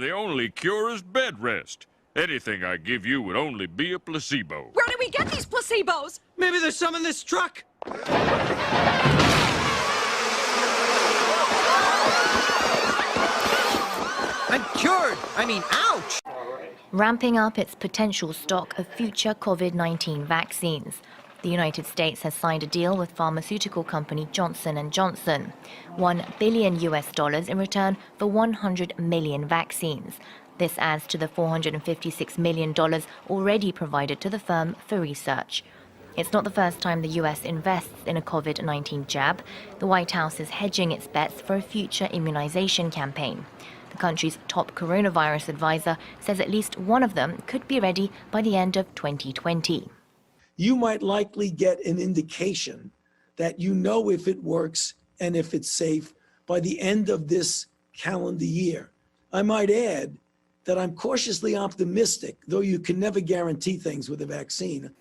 the only cure is bed rest. Anything I give you would only be a placebo. Where do we get these placebos? Maybe there's some in this truck. I'm cured. I mean, ouch! Ramping up its potential stock of future COVID-19 vaccines. The United States has signed a deal with pharmaceutical company Johnson & Johnson. $1 billion in return for 100 million vaccines. This adds to the $456 million already provided to the firm for research. It's not the first time the US invests in a COVID-19 jab. The White House is hedging its bets for a future immunization campaign. The country's top coronavirus advisor says at least one of them could be ready by the end of 2020. You might likely get an indication that you know if it works and if it's safe by the end of this calendar year. I might add that I'm cautiously optimistic, though you can never guarantee things with a vaccine.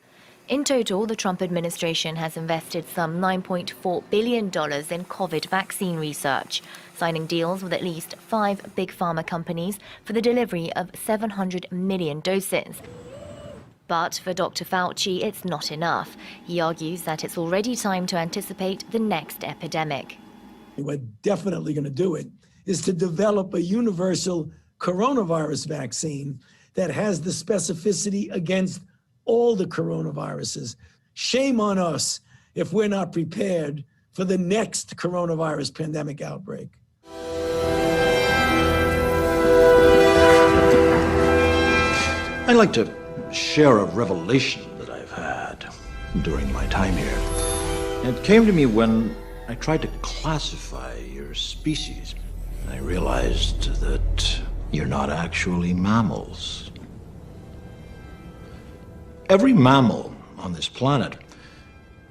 In total, the Trump administration has invested some $9.4 billion in COVID vaccine research, signing deals with at least 5 big pharma companies for the delivery of 700 million doses. But for Dr. Fauci, it's not enough. He argues that it's already time to anticipate the next epidemic. We're definitely going to do it, is to develop a universal coronavirus vaccine that has the specificity against all the coronaviruses. Shame on us if we're not prepared for the next coronavirus pandemic outbreak. I'd like to share a revelation that I've had during my time here. It came to me when I tried to classify your species. I realized that you're not actually mammals. Every mammal on this planet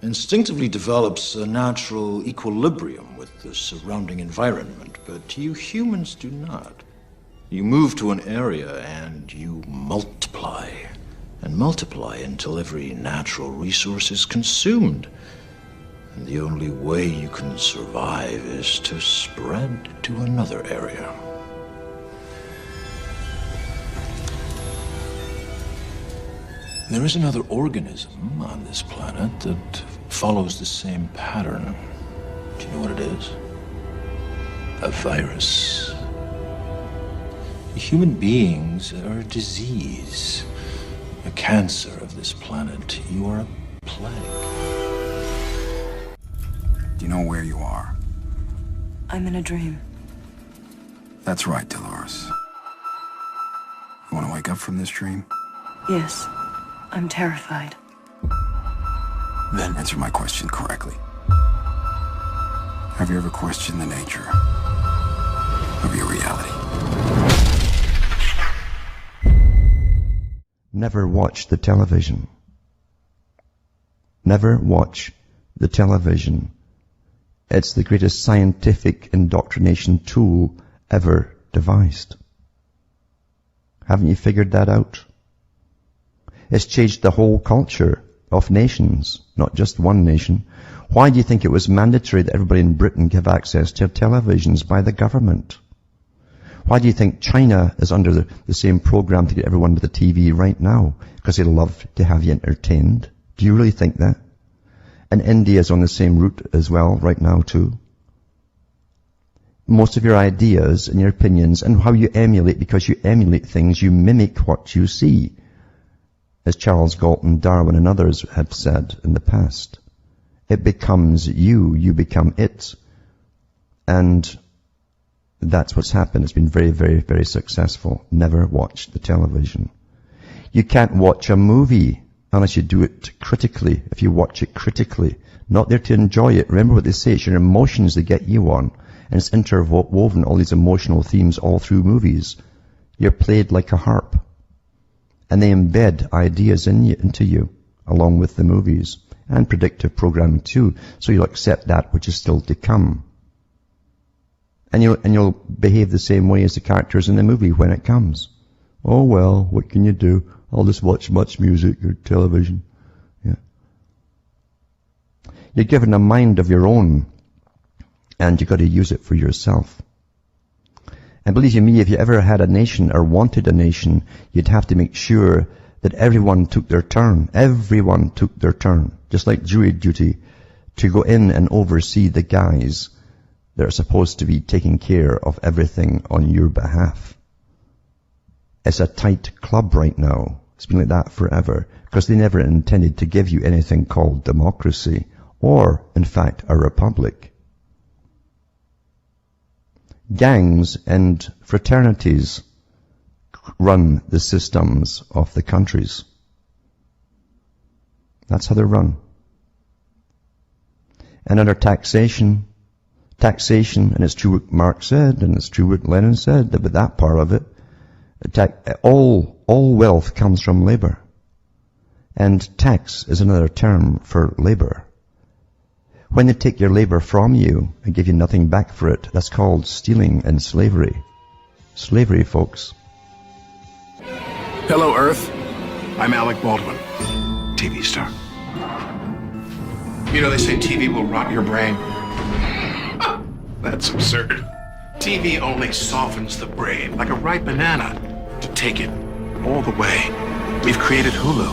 instinctively develops a natural equilibrium with the surrounding environment, but you humans do not. You move to an area and you multiply, and multiply until every natural resource is consumed. And the only way you can survive is to spread to another area. There is another organism on this planet that follows the same pattern. Do you know what it is? A virus. Human beings are a disease, a cancer of this planet. You are a plague. Do you know where you are? I'm in a dream. That's right, Dolores. You want to wake up from this dream? Yes, I'm terrified. Then answer my question correctly. Have you ever questioned the nature of your reality? Never watch the television. Never watch the television. It's the greatest scientific indoctrination tool ever devised. Haven't you figured that out? It's changed the whole culture of nations, not just one nation. Why do you think it was mandatory that everybody in Britain give access to televisions by the government? Why do you think China is under the same program to get everyone to the TV right now? Because they love to have you entertained. Do you really think that? And India is on the same route as well right now too. Most of your ideas and your opinions and how you emulate, because you emulate things, you mimic what you see. As Charles Galton, Darwin and others have said in the past. It becomes you, you become it. And that's what's happened. It's been very, very, very successful. Never watch the television. You can't watch a movie unless you do it critically. If you watch it critically, not there to enjoy it. Remember what they say, it's your emotions that get you on. And it's interwoven, all these emotional themes all through movies. You're played like a harp. And they embed ideas into you, along with the movies. And predictive programming too. So you'll accept that which is still to come. And you'll behave the same way as the characters in the movie when it comes. Oh well, what can you do? I'll just watch much music or television. Yeah. You're given a mind of your own, and you've got to use it for yourself. And believe you me, if you ever had a nation or wanted a nation, you'd have to make sure that everyone took their turn. Everyone took their turn. Just like jury duty, to go in and oversee the guys that are supposed to be taking care of everything on your behalf. It's a tight club right now. It's been like that forever, because they never intended to give you anything called democracy, or, in fact, a republic. Gangs and fraternities run the systems of the countries. That's how they're run. And under taxation, and it's true what Marx said, and it's true what Lenin said, about that part of it, all wealth comes from labor. And tax is another term for labor. When they take your labor from you and give you nothing back for it, that's called stealing and slavery. Slavery, folks. Hello, Earth. I'm Alec Baldwin, TV star. You know, they say TV will rot your brain. That's absurd. TV only softens the brain, like a ripe banana, to take it all the way. We've created Hulu.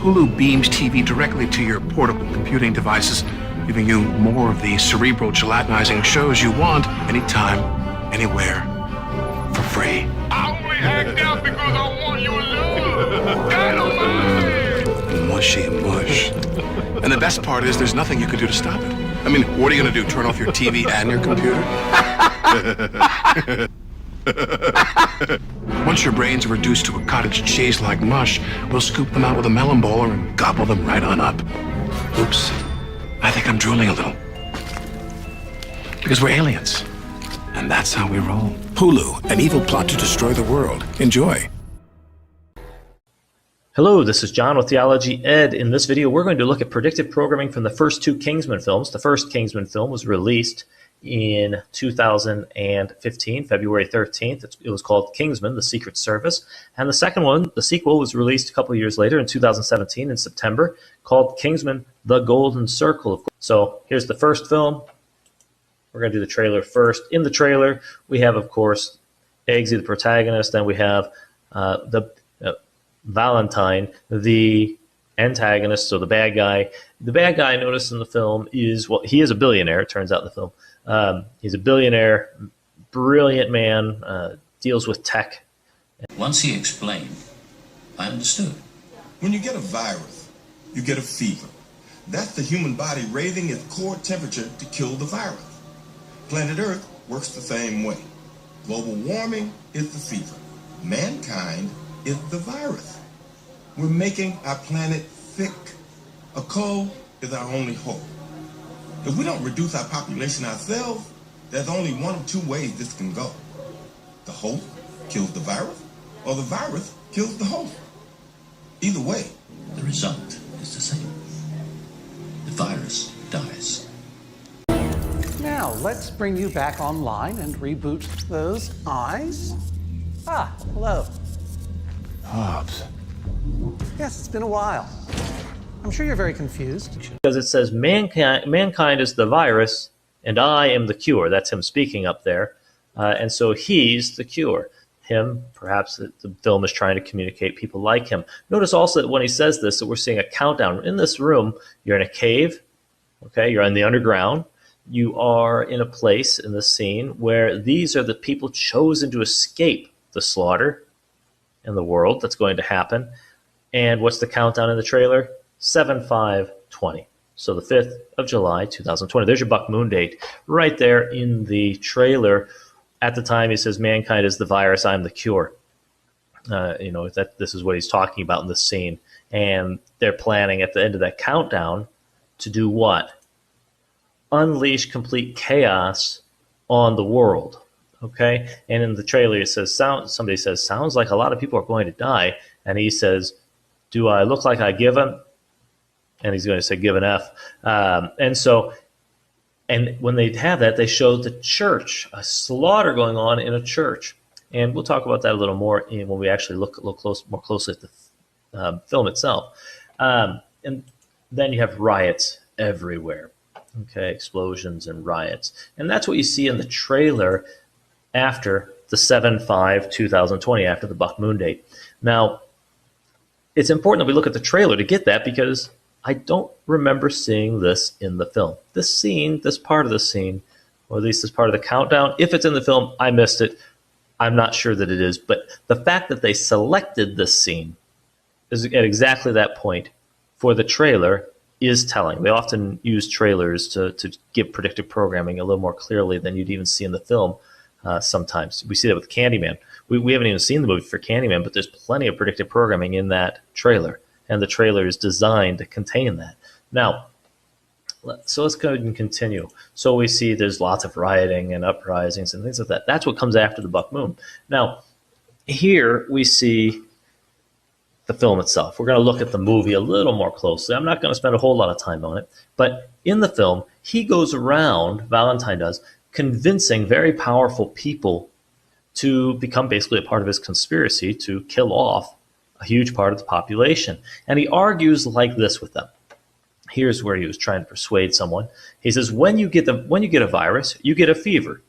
Hulu beams TV directly to your portable computing devices, giving you more of the cerebral gelatinizing shows you want, anytime, anywhere, for free. I only act out because I want your love. Dynamite! Mushy mush. And the best part is there's nothing you can do to stop it. I mean, what are you going to do, turn off your TV and your computer? Once your brains are reduced to a cottage cheese-like mush, we'll scoop them out with a melon bowler and gobble them right on up. Oops. I think I'm drooling a little. Because we're aliens. And that's how we roll. Hulu, an evil plot to destroy the world. Enjoy. Hello, this is John with Theology Ed. In this video, we're going to look at predictive programming from the first two Kingsman films. The first Kingsman film was released in 2015, February 13th. It was called Kingsman, The Secret Service. And the second one, the sequel, was released a couple of years later in 2017 in September, called Kingsman, The Golden Circle. So here's the first film. We're going to do the trailer first. In the trailer, we have, of course, Eggsy, the protagonist, and we have Valentine, the antagonist, so the bad guy. The bad guy, notice in the film, is, well, he is a billionaire, it turns out in the film. He's a billionaire, brilliant man, deals with tech. Once he explained, I understood. When you get a virus, you get a fever. That's the human body raising its core temperature to kill the virus. Planet Earth works the same way. Global warming is the fever. Mankind is the virus. We're making our planet sick. A cold is our only hope. If we don't reduce our population ourselves, there's only one of two ways this can go. The host kills the virus, or the virus kills the host. Either way, the result is the same. The virus dies. Now, let's bring you back online and reboot those eyes. Ah, hello. Hobbs. Yes, it's been a while. I'm sure you're very confused. Because it says mankind is the virus and I am the cure. That's him speaking up there. And so he's the cure. Him, perhaps the film is trying to communicate people like him. Notice also that when he says this, that we're seeing a countdown. In this room, you're in a cave, okay? You're in the underground. You are in a place in the scene where these are the people chosen to escape the slaughter in the world that's going to happen. And what's the countdown in the trailer? 7/5/20. So the 5th of July, 2020. There's your Buck Moon date right there in the trailer. At the time, he says, mankind is the virus, I'm the cure. This is what he's talking about in this scene. And they're planning at the end of that countdown to do what? Unleash complete chaos on the world. Okay? And in the trailer, it says, somebody says, sounds like a lot of people are going to die. And he says, do I look like I give him? And he's going to say, give an F. And when they have that, they show the church, a slaughter going on in a church. And we'll talk about that a little more when we actually look more closely at the film itself. And then you have riots everywhere. Okay, explosions and riots. And that's what you see in the trailer after the 7/5/2020, after the Buck Moon date. Now, it's important that we look at the trailer to get that, because I don't remember seeing this in the film. This scene, this part of the scene, or at least this part of the countdown, if it's in the film, I missed it. I'm not sure that it is, but the fact that they selected this scene is at exactly that point for the trailer is telling. They often use trailers to give predictive programming a little more clearly than you'd even see in the film sometimes. We see that with Candyman. We haven't even seen the movie for Candyman, but there's plenty of predictive programming in that trailer, and the trailer is designed to contain that. Now, so let's go ahead and continue. So we see there's lots of rioting and uprisings and things like that. That's what comes after the Buck Moon. Now, here we see the film itself. We're going to look at the movie a little more closely. I'm not going to spend a whole lot of time on it, but in the film, he goes around, Valentine does, convincing very powerful people to become basically a part of his conspiracy to kill off a huge part of the population. And he argues like this with them. Here's where he was trying to persuade someone. He says, when you get a virus, you get a fever.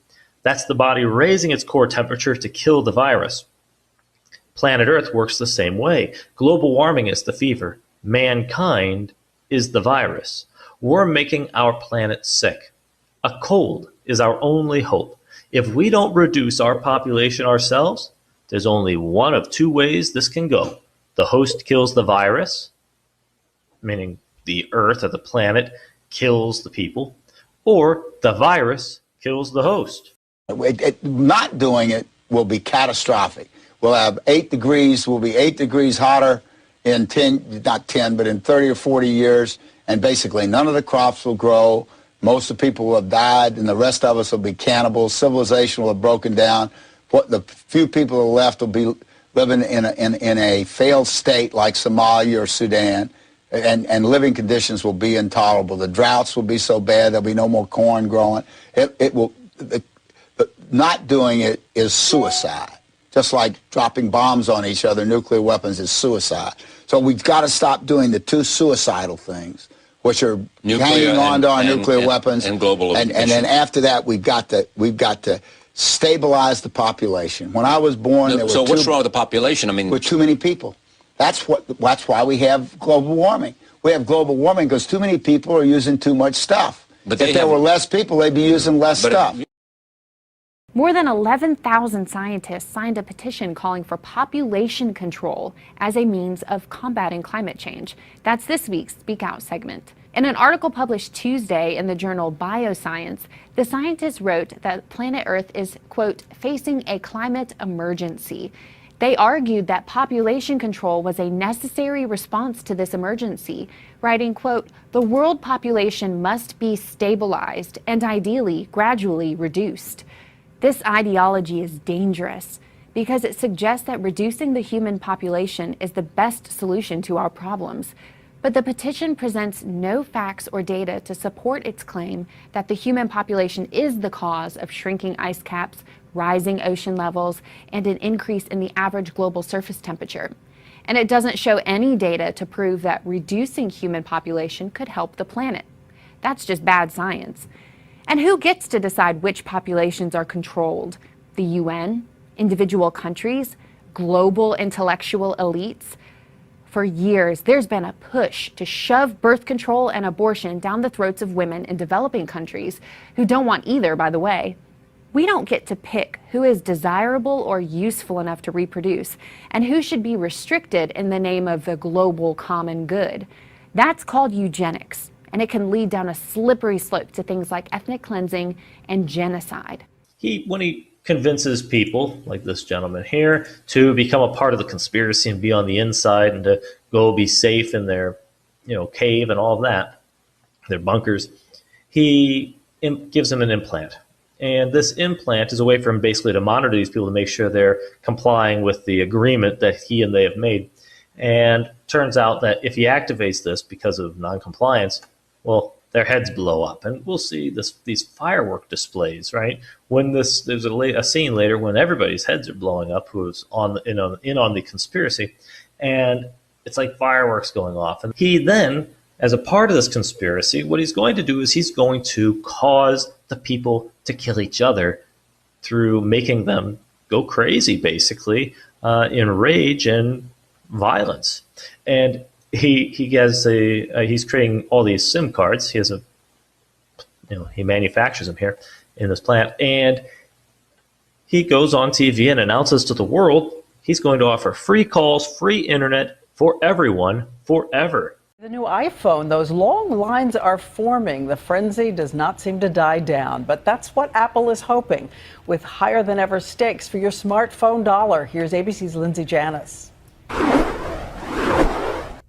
That's the body raising its core temperature to kill the virus. Planet Earth works the same way. Global warming is the fever. Mankind is the virus. We're making our planet sick. A cold is our only hope. If we don't reduce our population ourselves, there's only one of two ways this can go. The host kills the virus, meaning the Earth or the planet kills the people, or the virus kills the host. Not doing it will be catastrophic. We'll have 8 degrees, we'll be 8 degrees hotter in 30 or 40 years, and basically none of the crops will grow. Most of the people will have died, and the rest of us will be cannibals. Civilization will have broken down. The few people who are left will be living in a failed state like Somalia or Sudan, and living conditions will be intolerable. The droughts will be so bad there'll be no more corn growing. Not doing it is suicide. Just like dropping bombs on each other, nuclear weapons is suicide. So we've got to stop doing the two suicidal things, which are hanging on to our nuclear weapons and global and then after that we've got to stabilize the population. When I was born, there were so what's wrong with the population? I mean, with too many people. That's why we have global warming. We have global warming because too many people are using too much stuff. But if there were less people, they'd be using less stuff. More than 11,000 scientists signed a petition calling for population control as a means of combating climate change. That's this week's Speak Out segment. In an article published Tuesday in the journal Bioscience, the scientists wrote that planet Earth is, quote, facing a climate emergency. They argued that population control was a necessary response to this emergency, writing, quote, the world population must be stabilized and ideally gradually reduced. This ideology is dangerous because it suggests that reducing the human population is the best solution to our problems. But the petition presents no facts or data to support its claim that the human population is the cause of shrinking ice caps, rising ocean levels, and an increase in the average global surface temperature. And it doesn't show any data to prove that reducing human population could help the planet. That's just bad science. And who gets to decide which populations are controlled? The UN? Individual countries? Global intellectual elites? For years, there's been a push to shove birth control and abortion down the throats of women in developing countries who don't want either, by the way. We don't get to pick who is desirable or useful enough to reproduce and who should be restricted in the name of the global common good. That's called eugenics, and it can lead down a slippery slope to things like ethnic cleansing and genocide. When he convinces people, like this gentleman here, to become a part of the conspiracy and be on the inside and to go be safe in their, cave and all of that, their bunkers, he gives them an implant. And this implant is a way for him basically to monitor these people to make sure they're complying with the agreement that he and they have made. And turns out that if he activates this because of noncompliance, well, their heads blow up. And we'll see these firework displays, right? When there's a scene later when everybody's heads are blowing up who's in on the conspiracy, and it's like fireworks going off. And he then, as a part of this conspiracy, what he's going to do is he's going to cause the people to kill each other through making them go crazy, basically, in rage and violence. And he's creating all these SIM cards. He manufactures them here in this plant, and he goes on TV and announces to the world he's going to offer free calls, free internet for everyone forever. The new iPhone, those long lines are forming. The frenzy does not seem to die down, but that's what Apple is hoping. With higher than ever stakes for your smartphone dollar, here's ABC's Lindsay Janis.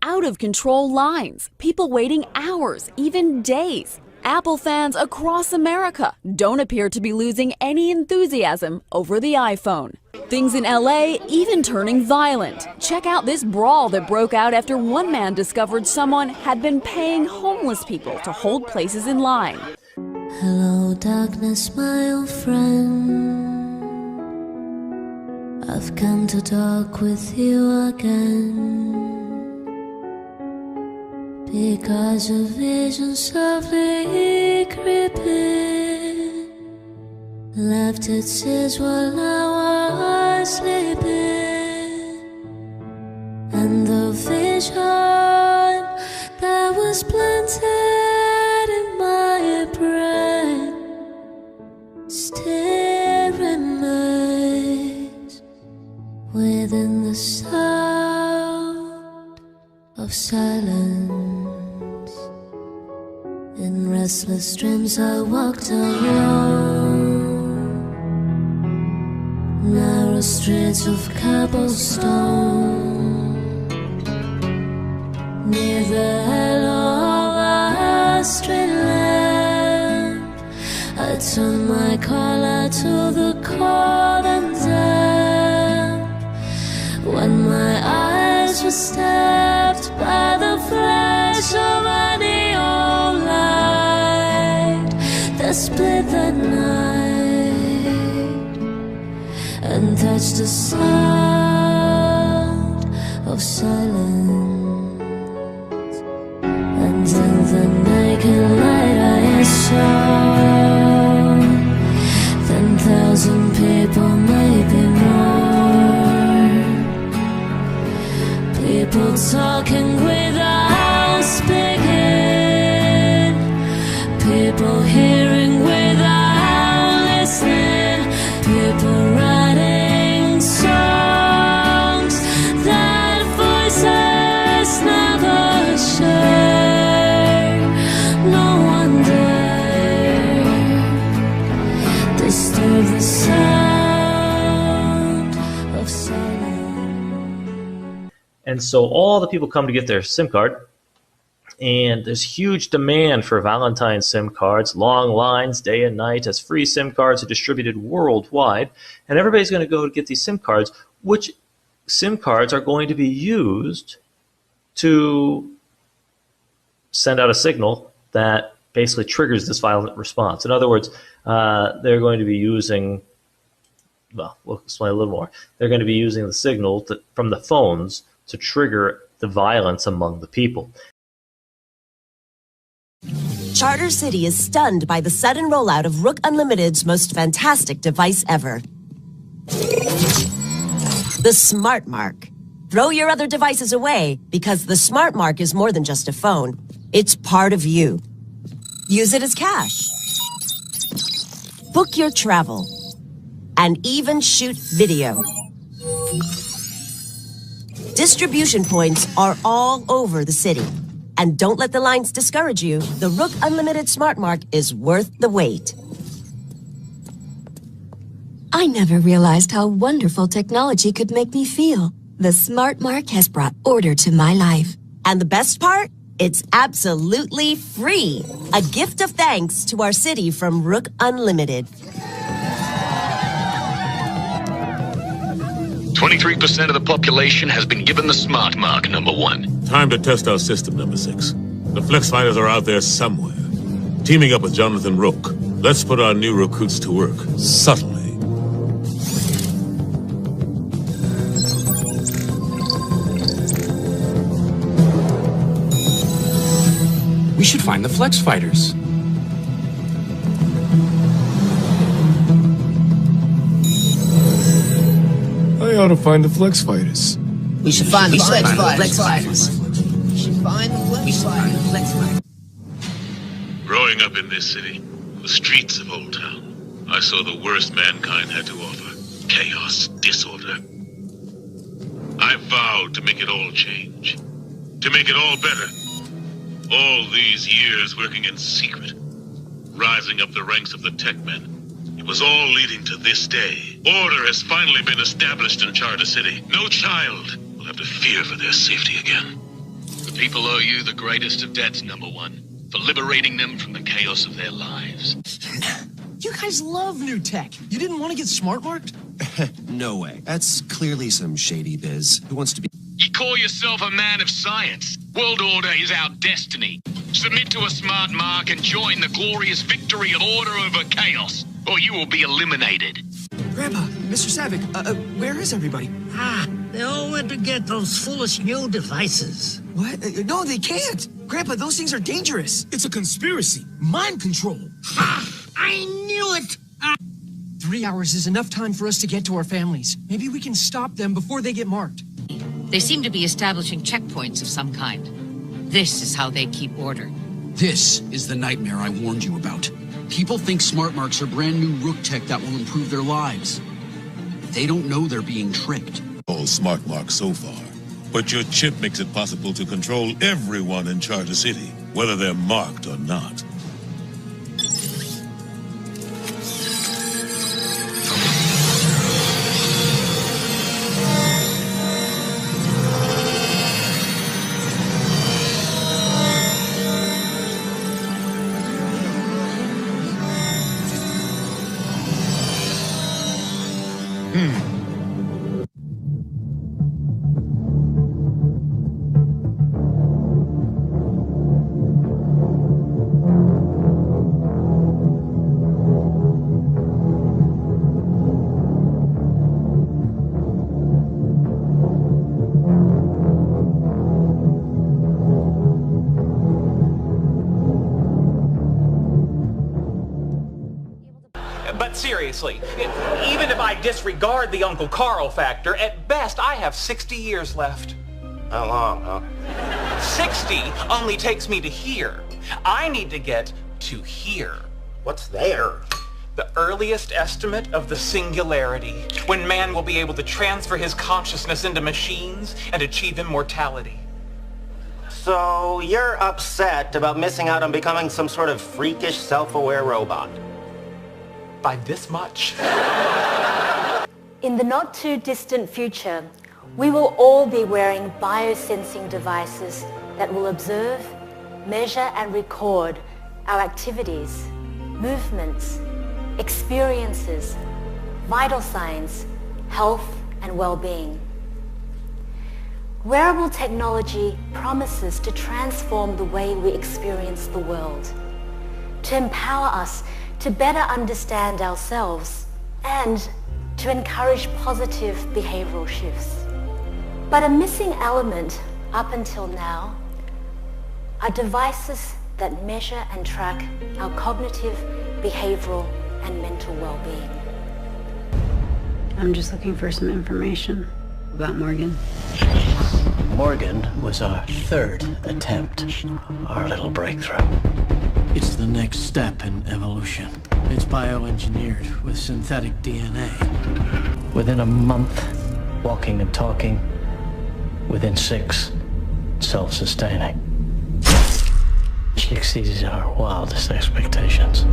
Out of control lines, people waiting hours, even days. Apple fans across America don't appear to be losing any enthusiasm over the iPhone. Things in LA even turning violent. Check out this brawl that broke out after one man discovered someone had been paying homeless people to hold places in line. Hello, darkness, my old friend. I've come to talk with you again. Because a vision softly creeping left its seeds while I was sleeping, and the vision that was planted in my brain still remains within the sound of silence. In restless dreams I walked alone, narrow streets of cobblestone, near the halo of a street lamp. I turned my collar to the cold and damp, when my eyes were stabbed by the flash of a neon light that split the night and touched the sound of silence. And in the naked light I saw 10,000 people, maybe more, people talking without speaking, people hearing without listening, people writing songs that voices never share. No wonder disturb the sound of silence. And so all the people come to get their SIM card, and there's huge demand for Valentine's SIM cards, long lines day and night as free SIM cards are distributed worldwide. And everybody's going to go to get these SIM cards, which SIM cards are going to be used to send out a signal that basically triggers this violent response. In other words, they're going to be using, well, we'll explain a little more. They're going to be using the signal from the phones to trigger the violence among the people. Charter City is stunned by the sudden rollout of Rook Unlimited's most fantastic device ever. The Smart Mark. Throw your other devices away, because the Smart Mark is more than just a phone. It's part of you. Use it as cash. Book your travel. And even shoot video. Distribution points are all over the city. And don't let the lines discourage you. The Rook Unlimited Smart Mark is worth the wait. I never realized how wonderful technology could make me feel. The Smart Mark has brought order to my life. And the best part? It's absolutely free. A gift of thanks to our city from Rook Unlimited. 23% of the population has been given the Smart Mark, number 1. Time to test our system, number 6. The Flex Fighters are out there somewhere, teaming up with Jonathan Rook. Let's put our new recruits to work, subtly. We should find the Flex Fighters. I ought to find the Flex Fighters. We should find the Flex Fighters. We should find the Flex Fighters. Growing up in this city, the streets of Old Town, I saw the worst mankind had to offer. Chaos, disorder. I vowed to make it all change. To make it all better. All these years working in secret. Rising up the ranks of the tech men. It was all leading to this day. Order has finally been established in Charter City. No child will have to fear for their safety again. The people owe you the greatest of debts, number one, for liberating them from the chaos of their lives. You guys love new tech. You didn't want to get smart marked? No way. That's clearly some shady biz. Who wants to be... You call yourself a man of science. World order is our destiny. Submit to a smart mark and join the glorious victory of order over chaos, or you will be eliminated. Grandpa, Mr. Savick, where is everybody? They all went to get those foolish new devices. What? No, they can't. Grandpa, those things are dangerous. It's a conspiracy. Mind control. I knew it. 3 hours is enough time for us to get to our families. Maybe we can stop them before they get marked. They seem to be establishing checkpoints of some kind. This is how they keep order. This is the nightmare I warned you about. People think smart marks are brand new Rook tech that will improve their lives. They don't know they're being tricked. All smart marks so far. But your chip makes it possible to control everyone in Charter City, whether they're marked or not. But seriously, even if I disregard the Uncle Carl factor, at best I have 60 years left. How long, huh? 60 only takes me to here. I need to get to here. What's there? The earliest estimate of the singularity, when man will be able to transfer his consciousness into machines and achieve immortality. So you're upset about missing out on becoming some sort of freakish, self-aware robot? By this much. In the not too distant future, we will all be wearing biosensing devices that will observe, measure and record our activities, movements, experiences, vital signs, health and well-being. Wearable technology promises to transform the way we experience the world, to empower us to better understand ourselves and to encourage positive behavioral shifts. But a missing element up until now are devices that measure and track our cognitive, behavioral, and mental well-being. I'm just looking for some information about Morgan. Morgan was our third attempt, our little breakthrough. It's the next step in evolution. It's bioengineered with synthetic DNA. Within a month, walking and talking. Within 6, self-sustaining. She exceeded our wildest expectations.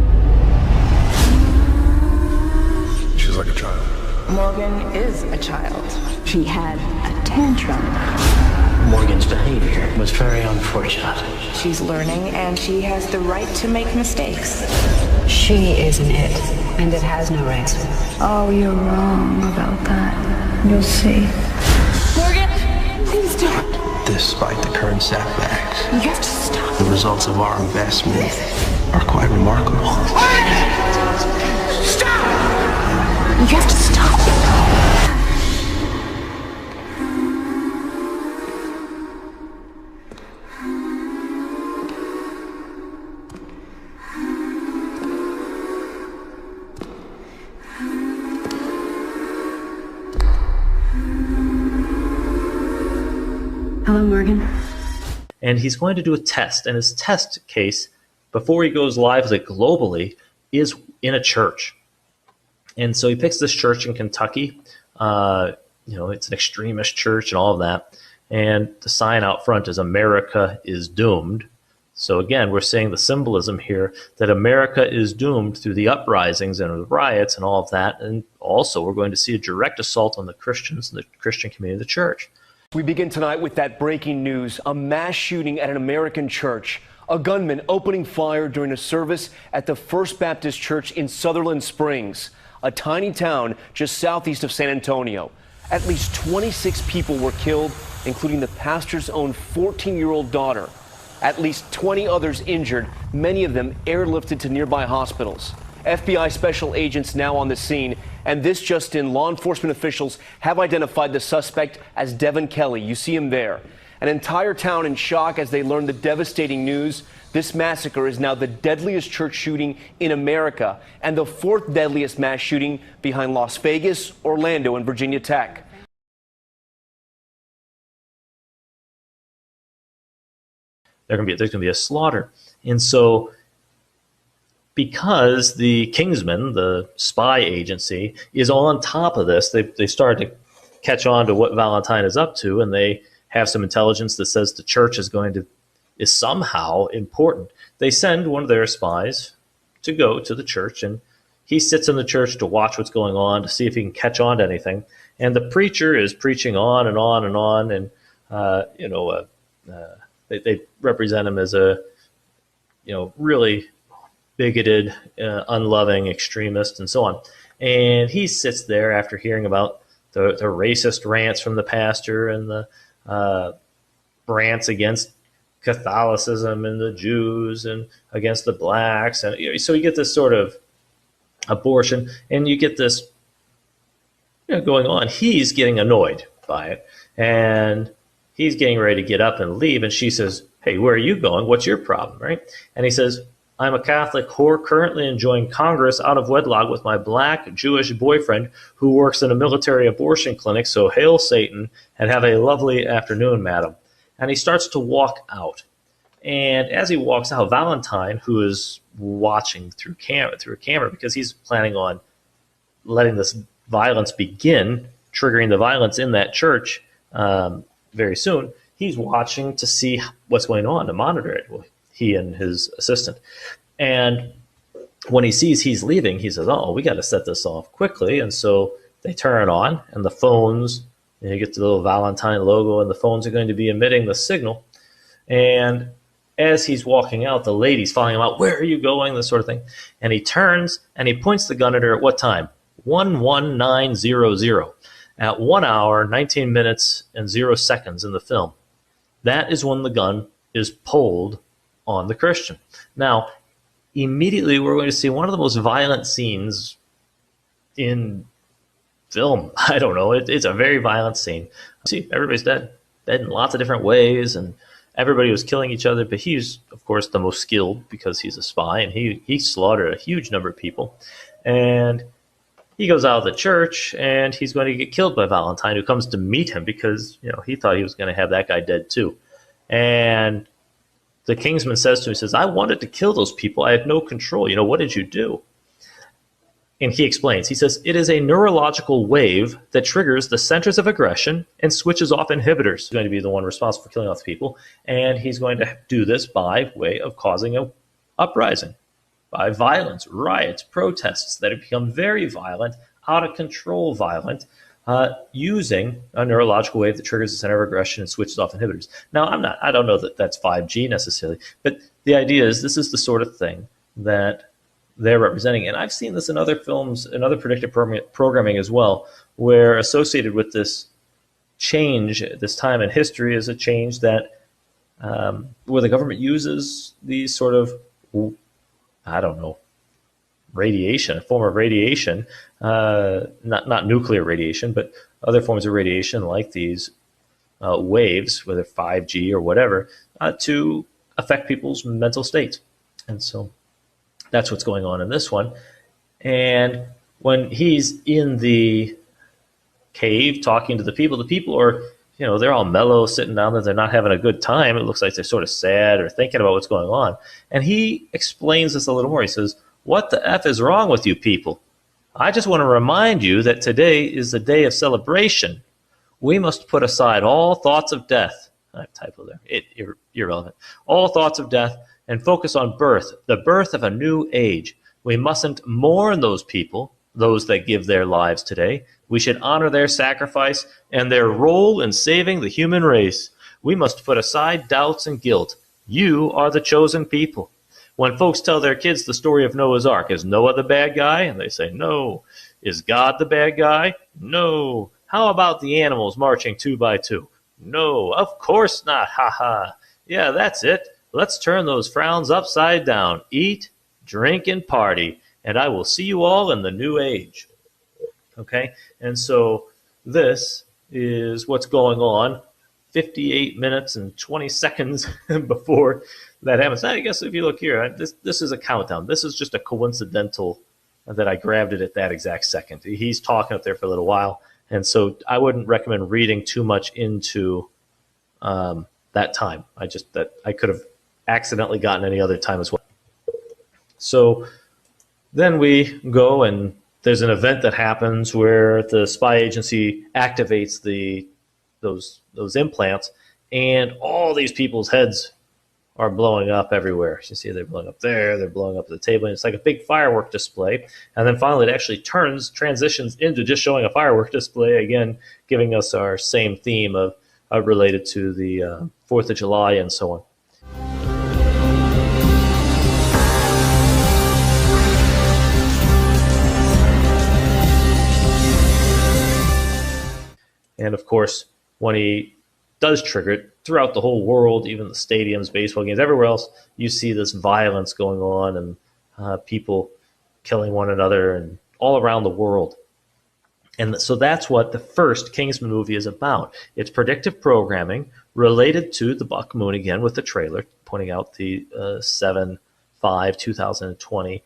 She's like a child. Morgan is a child. She had a tantrum. Morgan's behavior was very unfortunate. She's learning and she has the right to make mistakes. She isn't it, and it has no rights. Oh, you're wrong about that. You'll see. Morgan, please don't. Despite the current setbacks, You have to stop. the results of our investment are quite remarkable. Stop! You have to stop. Hello, Morgan. And he's going to do a test. And his test case, before he goes live like globally, is in a church. And so he picks this church in Kentucky. It's an extremist church and all of that. And the sign out front is "America is doomed." So again, we're seeing the symbolism here that America is doomed through the uprisings and the riots and all of that. And also we're going to see a direct assault on the Christians, the Christian community of the church. We begin tonight with that breaking news, a mass shooting at an American church. A gunman opening fire during a service at the First Baptist Church in Sutherland Springs, a tiny town just southeast of San Antonio. At least 26 people were killed, including the pastor's own 14-year-old daughter. At least 20 others injured, many of them airlifted to nearby hospitals. FBI special agents now on the scene, and this just in, law enforcement officials have identified the suspect as Devin Kelly. You see him there. An entire town in shock as they learn the devastating news. This massacre is now the deadliest church shooting in America and the fourth deadliest mass shooting behind Las Vegas, Orlando, and Virginia Tech. There's going to be a slaughter. And so because the Kingsman, the spy agency, is on top of this, they started to catch on to what Valentine is up to, and they have some intelligence that says the church is somehow important. They send one of their spies to go to the church, and he sits in the church to watch what's going on, to see if he can catch on to anything. And the preacher is preaching on and on and on, and they represent him as a really bigoted, unloving extremist, and so on. And he sits there after hearing about the racist rants from the pastor and the rants against Catholicism and the Jews and against the blacks. And so you get this sort of abortion, and you get this going on. He's getting annoyed by it, and he's getting ready to get up and leave. And she says, "Hey, where are you going? What's your problem?" Right? And he says, "I'm a Catholic whore currently enjoying Congress out of wedlock with my black Jewish boyfriend who works in a military abortion clinic, so hail Satan and have a lovely afternoon, madam." And he starts to walk out. And as he walks out, Valentine, who is watching through a camera because he's planning on letting this violence begin, triggering the violence in that church very soon, he's watching to see what's going on, to monitor it. Well, he and his assistant. And when he sees he's leaving, he says, "Oh, we got to set this off quickly." And so they turn it on, and the phones, you get the little Valentine logo, and the phones are going to be emitting the signal. And as he's walking out, the lady's following him out. "Where are you going?" This sort of thing. And he turns, and he points the gun at her at what time? 11900. At 1 hour, 19 minutes, and 0 seconds in the film. That is when the gun is pulled on the Christian. Now, immediately we're going to see one of the most violent scenes in film. I don't know. It's a very violent scene. See, everybody's dead in lots of different ways, and everybody was killing each other. But he's, of course, the most skilled because he's a spy, and he slaughtered a huge number of people. And he goes out of the church, and he's going to get killed by Valentine, who comes to meet him because he thought he was going to have that guy dead too. And the Kingsman says to him, he says, "I wanted to kill those people. I had no control. What did you do?" And he explains. He says, "It is a neurological wave that triggers the centers of aggression and switches off inhibitors." He's going to be the one responsible for killing off the people. And he's going to do this by way of causing an uprising, by violence, riots, protests that have become very violent, out of control violent, using a neurological wave that triggers the center of aggression and switches off inhibitors. Now, I don't know that that's 5G necessarily, but the idea is this is the sort of thing that they're representing. And I've seen this in other films and other predictive programming as well, where associated with this change, this time in history, is a change that where the government uses these sort of, radiation, a form of radiation, not nuclear radiation, but other forms of radiation like these waves, whether 5G or whatever, to affect people's mental states. And so that's what's going on in this one. And when he's in the cave talking to the people are they're all mellow, sitting down there. They're not having a good time. It looks like they're sort of sad or thinking about what's going on. And he explains this a little more. He says, "What the F is wrong with you people? I just want to remind you that today is a day of celebration. We must put aside all thoughts of death." I have a typo there. Irrelevant. All thoughts of death and focus on birth, the birth of a new age. We mustn't mourn those people, those that give their lives today. We should honor their sacrifice and their role in saving the human race. We must put aside doubts and guilt. You are the chosen people. When folks tell their kids the story of Noah's Ark, is Noah the bad guy? And they say, no. Is God the bad guy? No. How about the animals marching 2 by 2? No, of course not. Ha ha. Yeah, that's it. Let's turn those frowns upside down. Eat, drink, and party. And I will see you all in the new age. Okay? And so this is what's going on 58 minutes and 20 seconds before that happens. I guess if you look here, this is a countdown. This is just a coincidental that I grabbed it at that exact second. He's talking up there for a little while. And so I wouldn't recommend reading too much into that time. I could have accidentally gotten any other time as well. So then we go and there's an event that happens where the spy agency activates those implants, and all these people's heads are blowing up everywhere. You see they're blowing up there, they're blowing up at the table, and it's like a big firework display. And then finally it actually transitions into just showing a firework display, again, giving us our same theme of related to the 4th of July and so on. And of course, when he does trigger it, throughout the whole world, even the stadiums, baseball games, everywhere else, you see this violence going on and people killing one another and all around the world. And so that's what the first Kingsman movie is about. It's predictive programming related to the Buck Moon, again, with the trailer pointing out the 7/5/2020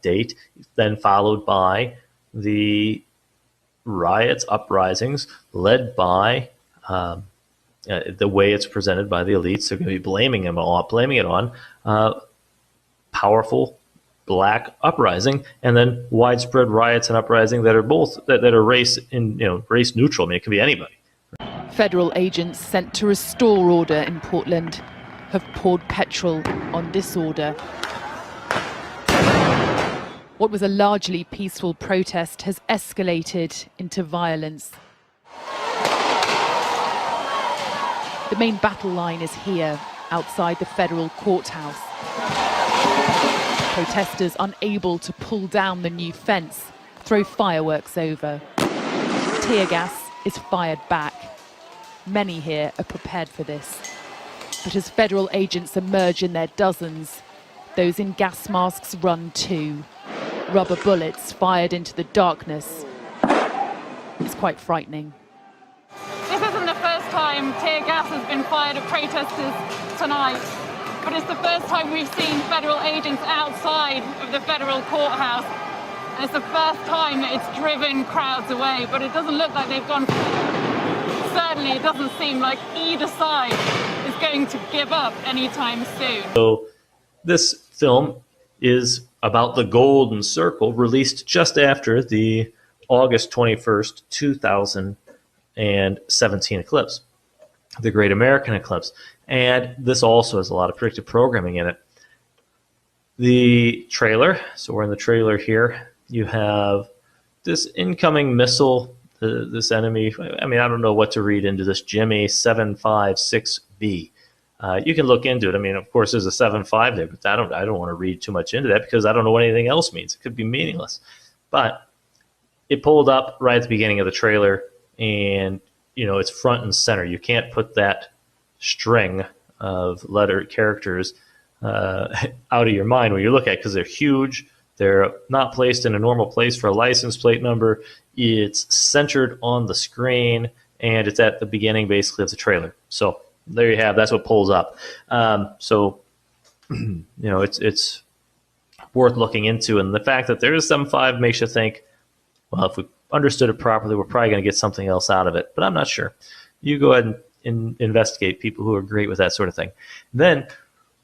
date, then followed by the riots, uprisings, led by the way it's presented by the elites. They're going to be blaming it on powerful black uprising, and then widespread riots and uprising that are both that are race neutral. I mean, it can be anybody. Federal agents sent to restore order in Portland have poured petrol on disorder. What was a largely peaceful protest has escalated into violence. The main battle line is here, outside the federal courthouse. Protesters unable to pull down the new fence throw fireworks over. Tear gas is fired back. Many here are prepared for this. But as federal agents emerge in their dozens, those in gas masks run too. Rubber bullets fired into the darkness. It's quite frightening. This isn't the first time tear gas has been fired at protesters tonight, but it's the first time we've seen federal agents outside of the federal courthouse. And it's the first time that it's driven crowds away, but it doesn't look like they've gone. Certainly it doesn't seem like either side is going to give up anytime soon. So this film is about the Golden Circle, released just after the August 21st, 2017 eclipse, the Great American Eclipse. And this also has a lot of predictive programming in it. The trailer, so we're in the trailer here, you have this incoming missile, this enemy, I mean, I don't know what to read into this, Jimmy 756B. You can look into it. I mean, of course, there's a 7.5 there, but I don't want to read too much into that because I don't know what anything else means. It could be meaningless. But it pulled up right at the beginning of the trailer, and it's front and center. You can't put that string of characters out of your mind when you look at it because they're huge. They're not placed in a normal place for a license plate number. It's centered on the screen, and it's at the beginning, basically, of the trailer. So there you have. That's what pulls up. It's worth looking into, and the fact that there is 7.5 makes you think, well, if we understood it properly, we're probably going to get something else out of it. But I'm not sure. You go ahead and investigate people who are great with that sort of thing. But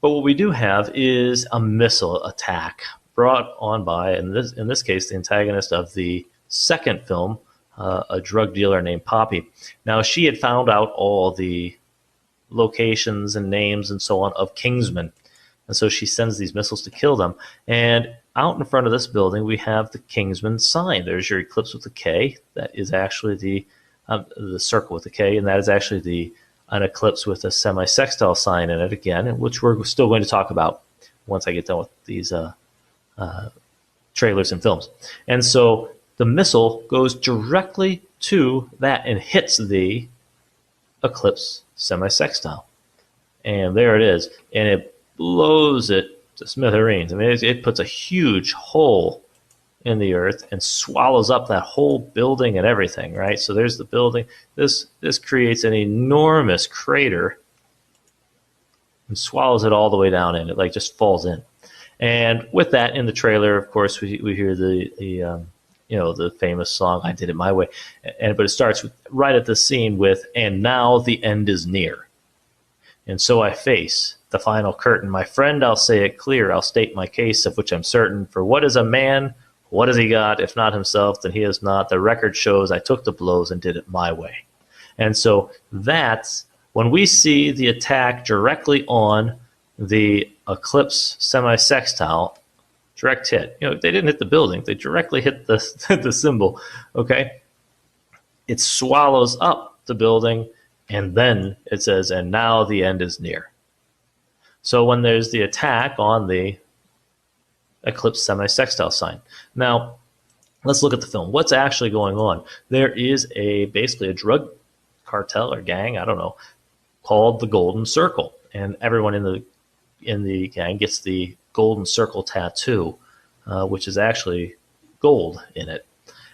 what we do have is a missile attack brought on by, in this case, the antagonist of the second film, a drug dealer named Poppy. Now, she had found out all the locations and names and so on of Kingsmen. And so she sends these missiles to kill them. And out in front of this building, we have the Kingsman sign. There's your eclipse with the K. That is actually the circle with the K, and that is actually an eclipse with a semi-sextile sign in it again, which we're still going to talk about once I get done with these trailers and films. And so the missile goes directly to that and hits the eclipse semi-sextile. And there it is. And it blows it to smithereens. I mean, it puts a huge hole in the earth and swallows up that whole building and everything, right? So there's the building. This creates an enormous crater and swallows it all the way down in. It like just falls in. And with that, in the trailer, of course, we hear the famous song "I Did It My Way," but it starts right at the scene with "And now the end is near, and so I face the final curtain. My friend, I'll say it clear. I'll state my case, of which I'm certain. For what is a man? What has he got? If not himself, then he is not. The record shows I took the blows and did it my way." And so that's when we see the attack directly on the eclipse semi-sextile. Direct hit. They didn't hit the building. They directly hit the symbol. Okay? It swallows up the building, and then it says, "And now the end is near." So when there's the attack on the eclipse semi-sextile sign. Now, let's look at the film. What's actually going on? There is basically a drug cartel or gang, I don't know, called the Golden Circle. And everyone in the gang gets the Golden Circle tattoo, which is actually gold in it.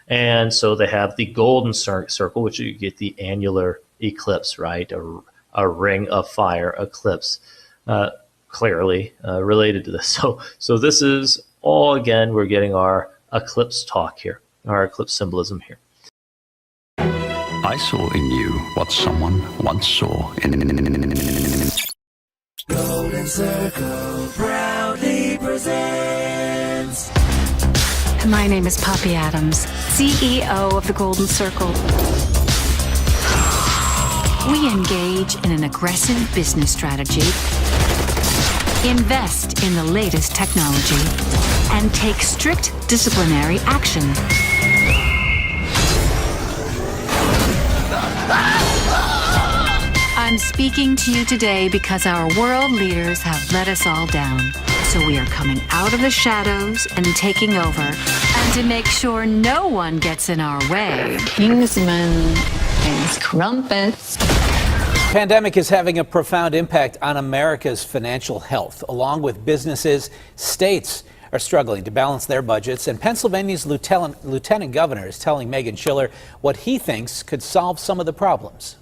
And so they have the Golden Circle, which you get the annular eclipse, right? A ring of fire eclipse, clearly related to this. So this is all, again, we're getting our eclipse talk here, our eclipse symbolism here. I saw in you what someone once saw in... Golden Circle proudly presents. My name is Poppy Adams, CEO of the Golden Circle. We engage in an aggressive business strategy, invest in the latest technology, and take strict disciplinary action. I'm speaking to you today because our world leaders have let us all down. So we are coming out of the shadows and taking over. And to make sure no one gets in our way. Kingsman and crumpets. Pandemic is having a profound impact on America's financial health. Along with businesses, states are struggling to balance their budgets, and Pennsylvania's lieutenant governor is telling Megan Schiller what he thinks could solve some of the problems.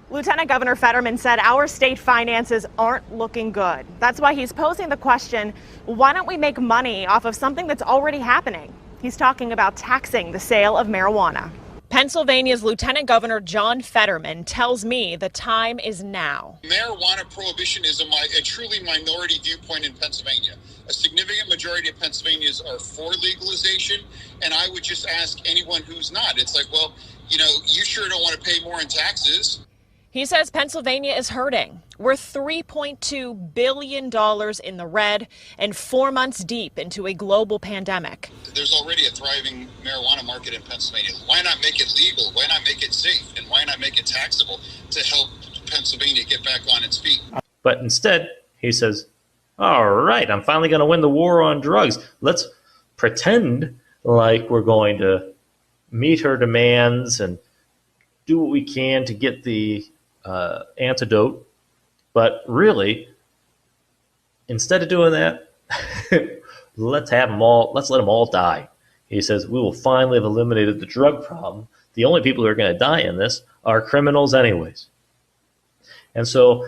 Lieutenant Governor Fetterman said our state finances aren't looking good. That's why he's posing the question, why don't we make money off of something that's already happening? He's talking about taxing the sale of marijuana. Pennsylvania's Lieutenant Governor John Fetterman tells me the time is now. Marijuana prohibition is a truly minority viewpoint in Pennsylvania. A significant majority of Pennsylvanians are for legalization, and I would just ask anyone who's not. It's like, well, you sure don't want to pay more in taxes. He says Pennsylvania is hurting. We're $3.2 billion in the red and 4 months deep into a global pandemic. There's already a thriving marijuana market in Pennsylvania. Why not make it legal? Why not make it safe? And why not make it taxable to help Pennsylvania get back on its feet? But instead, he says, all right, I'm finally going to win the war on drugs. Let's pretend like we're going to meet her demands and do what we can to get the antidote, but really, instead of doing that, let's let them all die. He says, we will finally have eliminated the drug problem. The only people who are going to die in this are criminals anyways. And so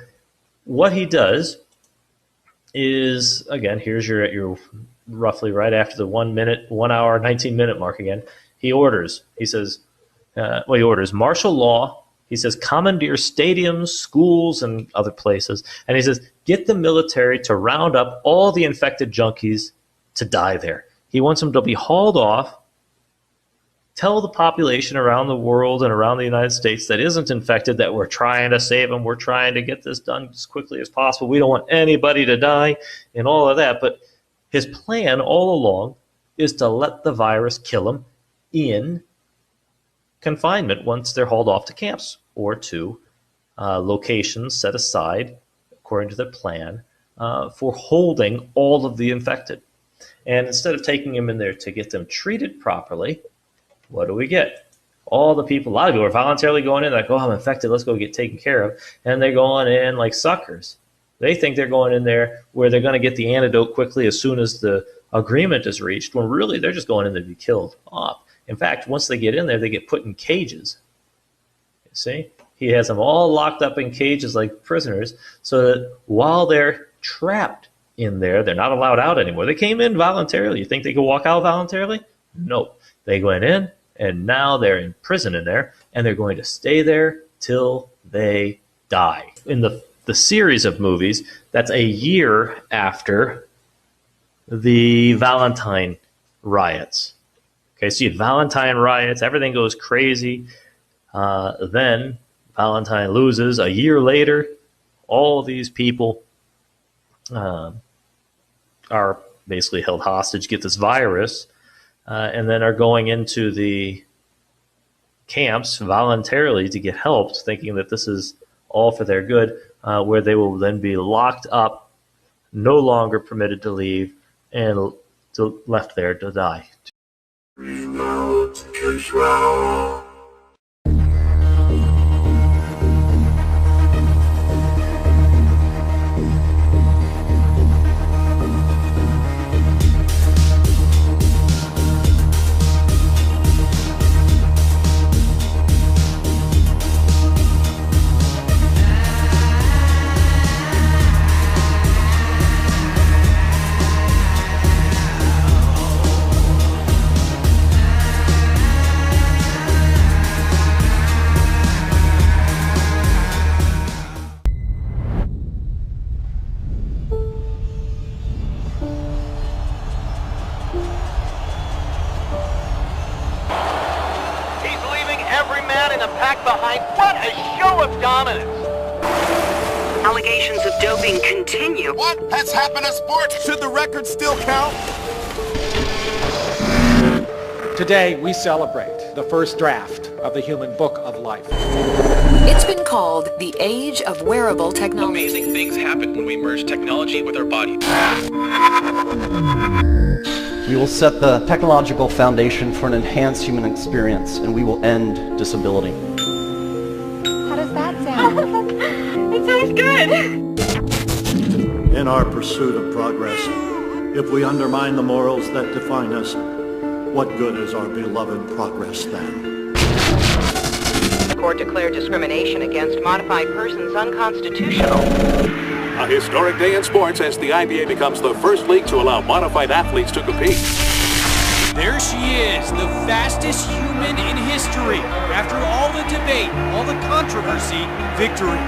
what he does is, again, here's your roughly right after the 1 hour, 19-minute mark again, he orders. He says, He orders martial law. He says commandeer stadiums, schools, and other places. And he says get the military to round up all the infected junkies to die there. He wants them to be hauled off. Tell the population around the world and around the United States that isn't infected that we're trying to save them. We're trying to get this done as quickly as possible. We don't want anybody to die and all of that. But his plan all along is to let the virus kill them in confinement once they're hauled off to camps or to locations set aside, according to their plan, for holding all of the infected. And instead of taking them in there to get them treated properly, what do we get? All the people, a lot of people are voluntarily going in like, oh, I'm infected, let's go get taken care of. And they're going in like suckers. They think they're going in there where they're going to get the antidote quickly as soon as the agreement is reached, when really they're just going in there to be killed off. In fact, once they get in there, they get put in cages. You see? He has them all locked up in cages like prisoners so that while they're trapped in there, they're not allowed out anymore. They came in voluntarily. You think they could walk out voluntarily? Nope. They went in, and now they're in prison in there, and they're going to stay there till they die. In the series of movies, that's a year after the Valentine riots. Okay, so you had Valentine riots, everything goes crazy. Then Valentine loses. A year later, all these people are basically held hostage, get this virus, and then are going into the camps voluntarily to get helped, thinking that this is all for their good, where they will then be locked up, no longer permitted to leave, and left there to die. Allegations of doping continue. What has happened to sports? Should the record still count? Today, we celebrate the first draft of the Human Book of Life. It's been called the age of wearable technology. Amazing things happen when we merge technology with our body. We will set the technological foundation for an enhanced human experience, and we will end disability. How does that sound? It sounds good! In our pursuit of progress, if we undermine the morals that define us, what good is our beloved progress then? The court declared discrimination against modified persons unconstitutional. A historic day in sports as the IBA becomes the first league to allow modified athletes to compete. There she is, the fastest human in history. After all the debate, all the controversy, victory.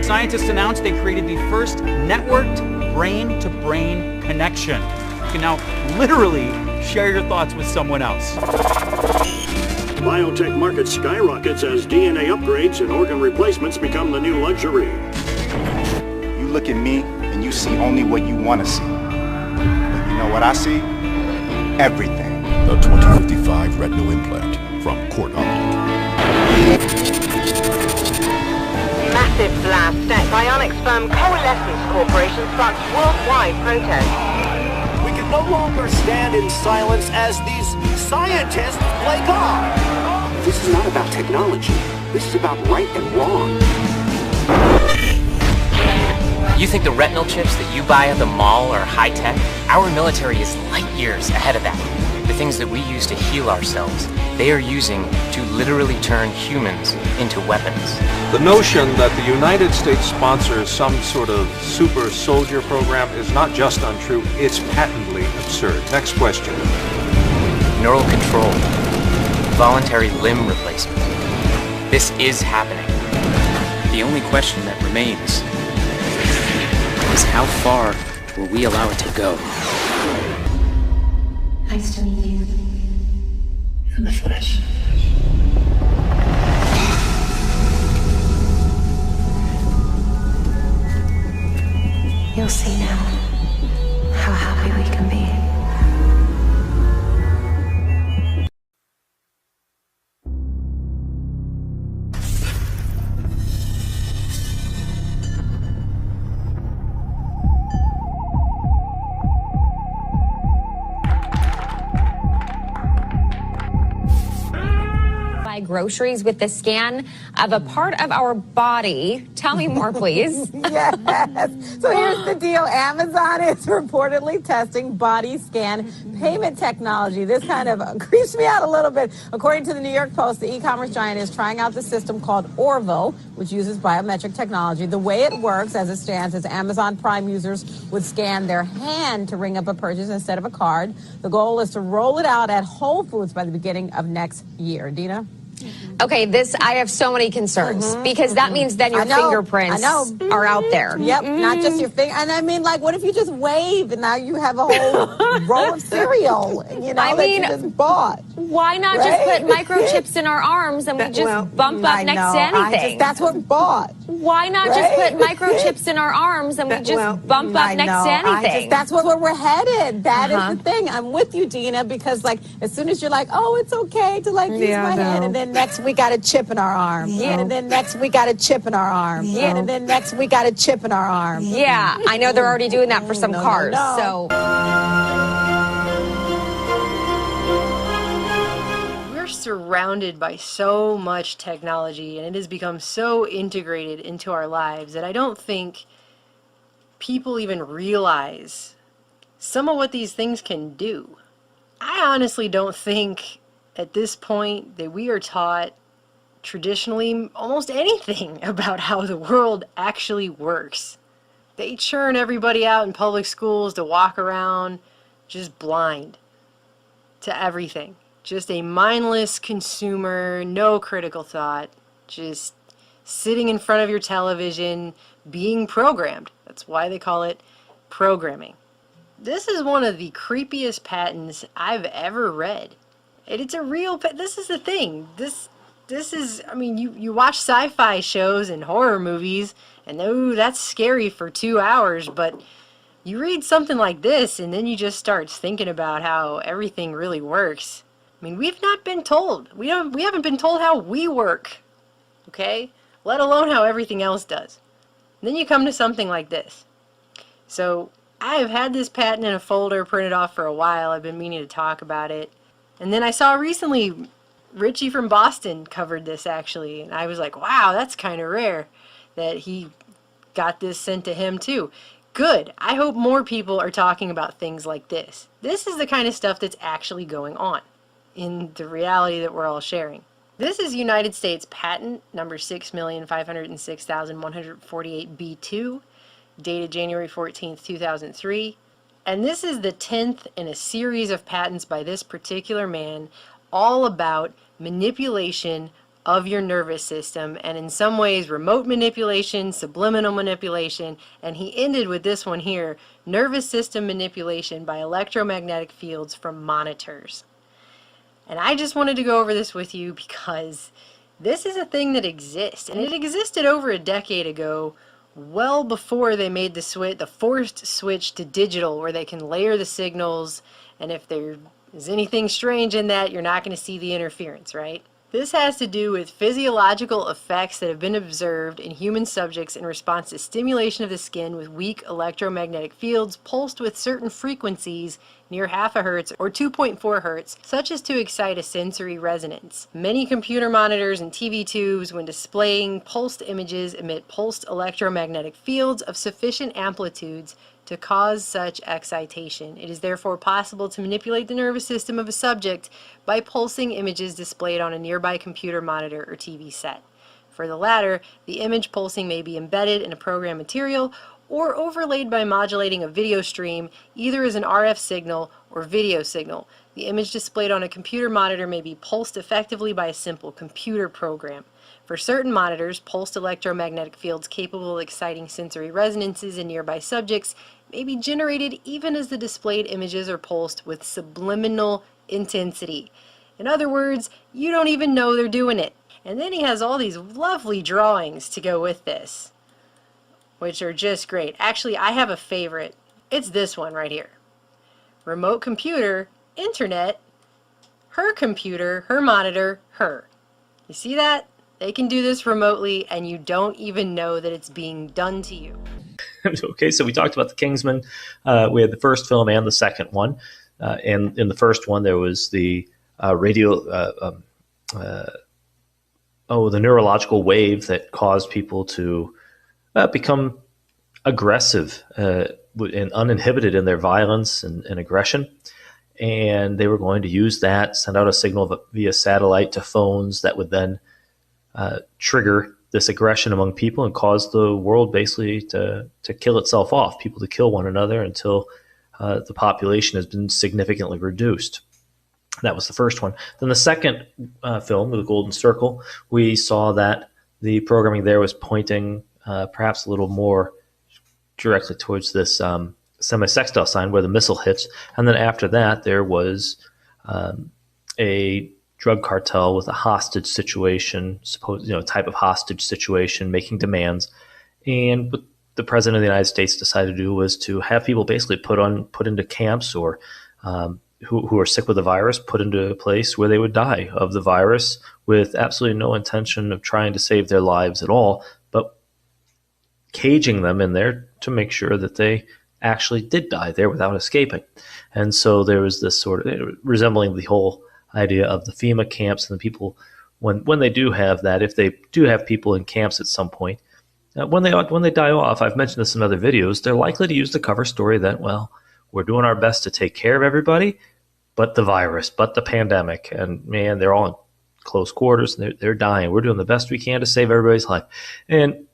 Scientists announced they created the first networked brain-to-brain connection. You can now literally share your thoughts with someone else. Biotech market skyrockets as DNA upgrades and organ replacements become the new luxury. You look at me and you see only what you want to see. But you know what I see? Everything. The 2055 retinal implant from Cortland. Massive blast at bionic sperm coalescence corporation starts worldwide protest. We can no longer stand in silence as these scientists play God. This is not about technology. This is about right and wrong. You think the retinal chips that you buy at the mall are high-tech? Our military is light years ahead of that. The things that we use to heal ourselves, they are using to literally turn humans into weapons. The notion that the United States sponsors some sort of super soldier program is not just untrue, it's patently absurd. Next question. neural control, voluntary limb replacement. This is happening. The only question that remains is how far will we allow it to go? Nice to meet you. In the flesh. You'll see now how happy we can be. Groceries with the scan of a part of our body. Tell me more, please. Yes. So here's the deal. Amazon is reportedly testing body scan payment technology. This kind of creeps me out a little bit. According to the New York Post, the e-commerce giant is trying out the system called Orvo, which uses biometric technology. The way it works, as it stands, is Amazon Prime users would scan their hand to ring up a purchase instead of a card. The goal is to roll it out at Whole Foods by the beginning of next year. Dina? Okay, I have so many concerns because that means then your fingerprints are out there. Yep, not just your finger. And I mean, like, what if you just wave and now you have a whole roll of cereal, that you just bought? Why not just put microchips in our arms and we just bump up next to anything? That's what we bought. Why not just put microchips in our arms and we just bump up next to anything? That's where we're headed. That is the thing. I'm with you, Dina, because as soon as you're like, oh, it's okay to use my hand, and then next we got a chip in our arm. Yeah. And then next we got a chip in our arm. Yeah. And then next we got a chip in our arm. Yeah, I know they're already doing that for some cars. So we're surrounded by so much technology, and it has become so integrated into our lives that I don't think people even realize some of what these things can do. I honestly don't think at this point that we are taught traditionally almost anything about how the world actually works. They churn everybody out in public schools to walk around just blind to everything. Just a mindless consumer, no critical thought, just sitting in front of your television, being programmed. That's why they call it programming. This is one of the creepiest patents I've ever read. It's a real, this is the thing. This is, I mean, you watch sci-fi shows and horror movies, and that's scary for 2 hours, but you read something like this, and then you just start thinking about how everything really works. I mean, we've not been told. We haven't been told how we work, okay? Let alone how everything else does. And then you come to something like this. So, I have had this patent in a folder printed off for a while. I've been meaning to talk about it. And then I saw recently Richie from Boston covered this actually, and I was like, wow, that's kind of rare that he got this sent to him too. Good. I hope more people are talking about things like this. This is the kind of stuff that's actually going on in the reality that we're all sharing. This is United States patent number 6,506,148B2, dated January 14th, 2003. And this is the 10th in a series of patents by this particular man, all about manipulation of your nervous system, and in some ways remote manipulation, subliminal manipulation, and he ended with this one here, nervous system manipulation by electromagnetic fields from monitors. And I just wanted to go over this with you because this is a thing that exists, and it existed over a decade ago, well before they made the forced switch to digital, where they can layer the signals, and if there is anything strange in that, you're not going to see the interference, right? This has to do with physiological effects that have been observed in human subjects in response to stimulation of the skin with weak electromagnetic fields pulsed with certain frequencies near half a hertz or 2.4 hertz, such as to excite a sensory resonance. Many computer monitors and TV tubes, when displaying pulsed images, emit pulsed electromagnetic fields of sufficient amplitudes to cause such excitation. It is therefore possible to manipulate the nervous system of a subject by pulsing images displayed on a nearby computer monitor or TV set. For the latter, the image pulsing may be embedded in a program material or overlaid by modulating a video stream, either as an RF signal or video signal. The image displayed on a computer monitor may be pulsed effectively by a simple computer program. For certain monitors, pulsed electromagnetic fields capable of exciting sensory resonances in nearby subjects may be generated even as the displayed images are pulsed with subliminal intensity. In other words, you don't even know they're doing it. And then he has all these lovely drawings to go with this, which are just great. Actually, I have a favorite. It's this one right here. Remote computer, internet, her computer, her monitor, her. You see that? They can do this remotely and you don't even know that it's being done to you. Okay, so we talked about the Kingsman. We had the first film and the second one. And in the first one, there was the the neurological wave that caused people to become aggressive and uninhibited in their violence and aggression. And they were going to use that, send out a signal via satellite to phones that would then trigger this aggression among people and cause the world basically to kill itself off, people to kill one another until the population has been significantly reduced. That was the first one. Then the second film, The Golden Circle, we saw that the programming there was pointing perhaps a little more directly towards this semi-sextile sign where the missile hits. And then after that, there was a drug cartel with a hostage situation, type of hostage situation, making demands. And what the president of the United States decided to do was to have people basically put into camps or who are sick with the virus, put into a place where they would die of the virus with absolutely no intention of trying to save their lives at all, but caging them in there to make sure that they actually did die there without escaping. And so there was this sort of resembling the whole idea of the FEMA camps and the people when they do have that, if they do have people in camps at some point, when they die off, I've mentioned this in other videos, they're likely to use the cover story that, well, we're doing our best to take care of everybody, but the virus, but the pandemic, and man, they're all in close quarters, and they're dying. We're doing the best we can to save everybody's life. And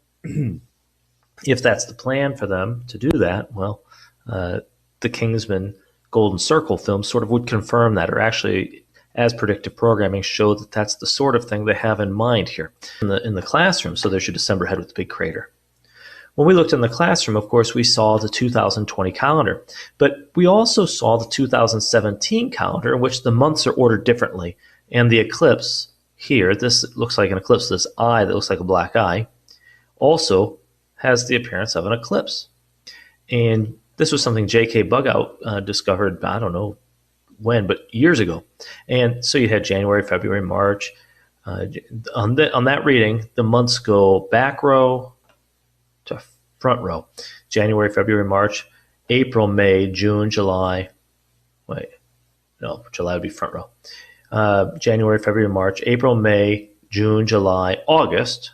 if that's the plan for them to do that, well, the Kingsman Golden Circle film sort of would confirm that, or actually, as predictive programming, show that that's the sort of thing they have in mind here. In the classroom, so there's your December head with the big crater. When we looked in the classroom, of course, we saw the 2020 calendar, but we also saw the 2017 calendar in which the months are ordered differently. And the eclipse here, this looks like an eclipse, this eye that looks like a black eye, also has the appearance of an eclipse. And this was something J.K. Bugout discovered, I don't know when, but years ago. And so you had January, February, March. On that reading, the months go back row to front row. January, February, March, April, May, June, July. Wait, no, July would be front row. January, February, March, April, May, June, July, August.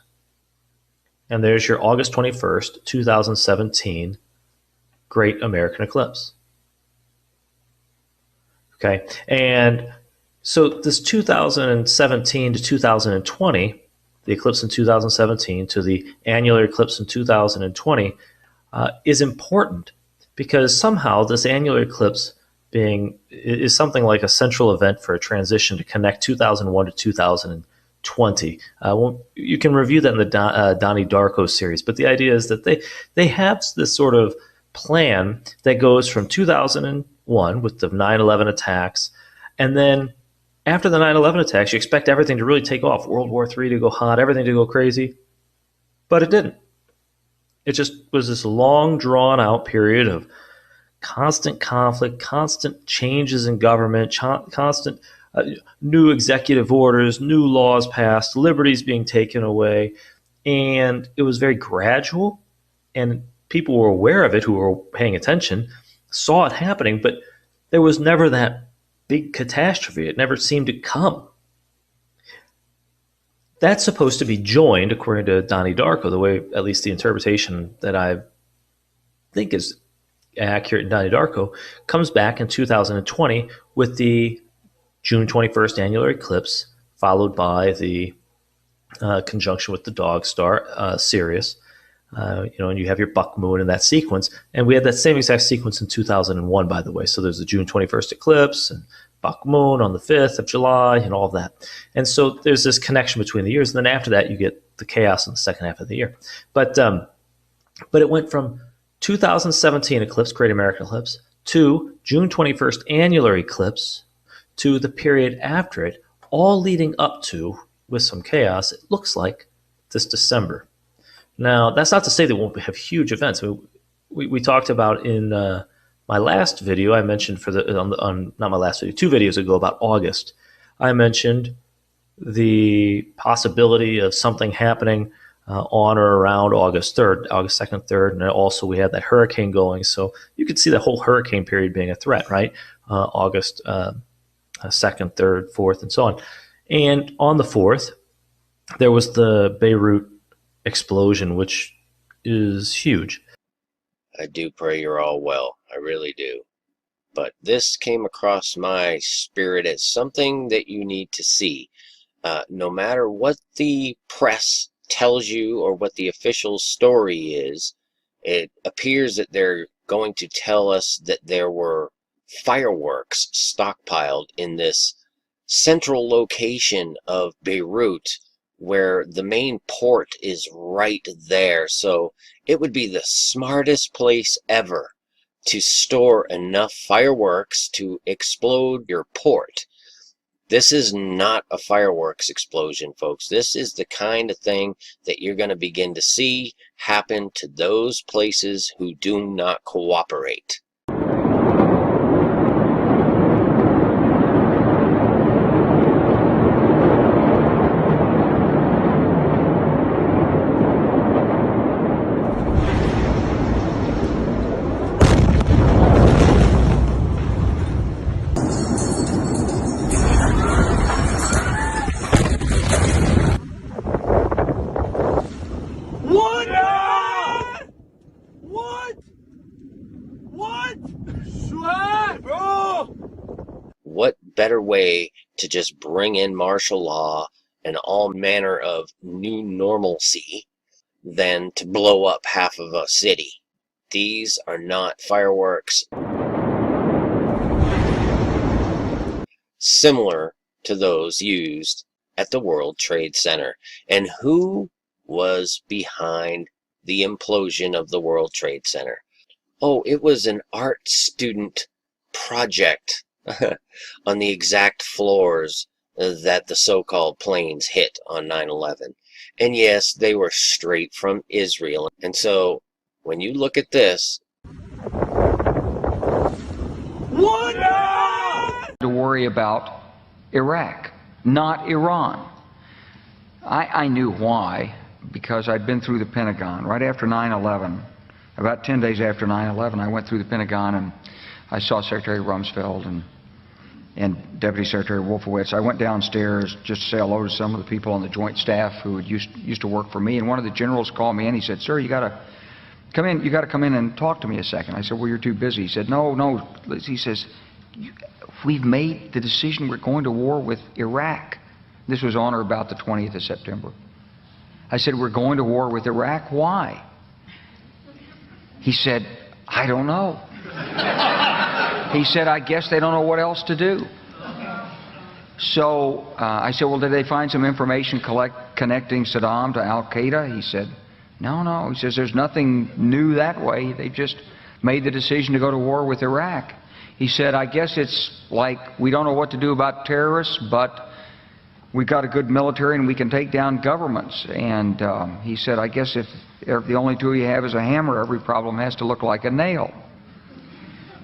And there's your August 21st, 2017 Great American Eclipse. Okay, and so this 2017 to 2020, the eclipse in 2017 to the annular eclipse in 2020 is important because somehow this annular eclipse is something like a central event for a transition to connect 2001 to 2020. You can review that in the Donnie Darko series, but the idea is that they have this sort of plan that goes from 2001 with the 9/11 attacks, and then after the 9/11 attacks, you expect everything to really take off, World War III to go hot, everything to go crazy, but it didn't. It just was this long, drawn-out period of constant conflict, constant changes in government, constant new executive orders, new laws passed, liberties being taken away, and it was very gradual, and people were aware of it who were paying attention, saw it happening, but there was never that big catastrophe. It never seemed to come. That's supposed to be joined, according to Donnie Darko, the way, at least the interpretation that I think is accurate in Donnie Darko, comes back in 2020 with the June 21st annular eclipse, followed by the conjunction with the dog star, Sirius. And you have your buck moon in that sequence. And we had that same exact sequence in 2001, by the way. So there's the June 21st eclipse and Moon on the 5th of July and all of that. And so there's this connection between the years. And then after that, you get the chaos in the second half of the year. But it went from 2017 eclipse, Great American Eclipse, to June 21st annular eclipse, to the period after it, all leading up to, with some chaos, it looks like this December. Now, that's not to say that we won't have huge events. We talked about in my last video, I mentioned not my last video, 2 videos ago about August, I mentioned the possibility of something happening on or around August 3rd, August 2nd, 3rd, and also we had that hurricane going. So you could see the whole hurricane period being a threat, right? August 2nd, 3rd, 4th, and so on. And on the 4th, there was the Beirut explosion, which is huge. I do pray you're all well. I really do. But this came across my spirit as something that you need to see. No matter what the press tells you or what the official story is, it appears that they're going to tell us that there were fireworks stockpiled in this central location of Beirut, where the main port is right there. So it would be the smartest place ever to store enough fireworks to explode your port. This is not a fireworks explosion, folks. This is the kind of thing that you're going to begin to see happen to those places who do not cooperate. What better way to just bring in martial law and all manner of new normalcy than to blow up half of a city? These are not fireworks. Similar to those used at the World Trade Center. And who was behind the implosion of the World Trade Center? Oh, it was an art student project on the exact floors that the so-called planes hit on 9/11. And yes, they were straight from Israel. And so when you look at this, to worry about Iraq, not Iran. I knew why, because I'd been through the Pentagon right after 9/11. About 10 days after 9/11, I went through the Pentagon and I saw Secretary Rumsfeld and Deputy Secretary Wolfowitz. I went downstairs just to say hello to some of the people on the Joint Staff who had used to work for me, and one of the generals called me and he said, "Sir, you got to come in. You got to come in and talk to me a second." I said, "Well, you're too busy." He said, "No." He says, "We've made the decision. We're going to war with Iraq." This was on or about the 20th of September. I said, "We're going to war with Iraq. Why?" He said, "I don't know." He said, "I guess they don't know what else to do." So I said, "Well, did they find some information connecting Saddam to Al-Qaeda?" He said, No. He says, "There's nothing new that way. They just made the decision to go to war with Iraq." He said, "I guess it's like we don't know what to do about terrorists, but we've got a good military and we can take down governments." And he said, "I guess if the only tool you have is a hammer, every problem has to look like a nail."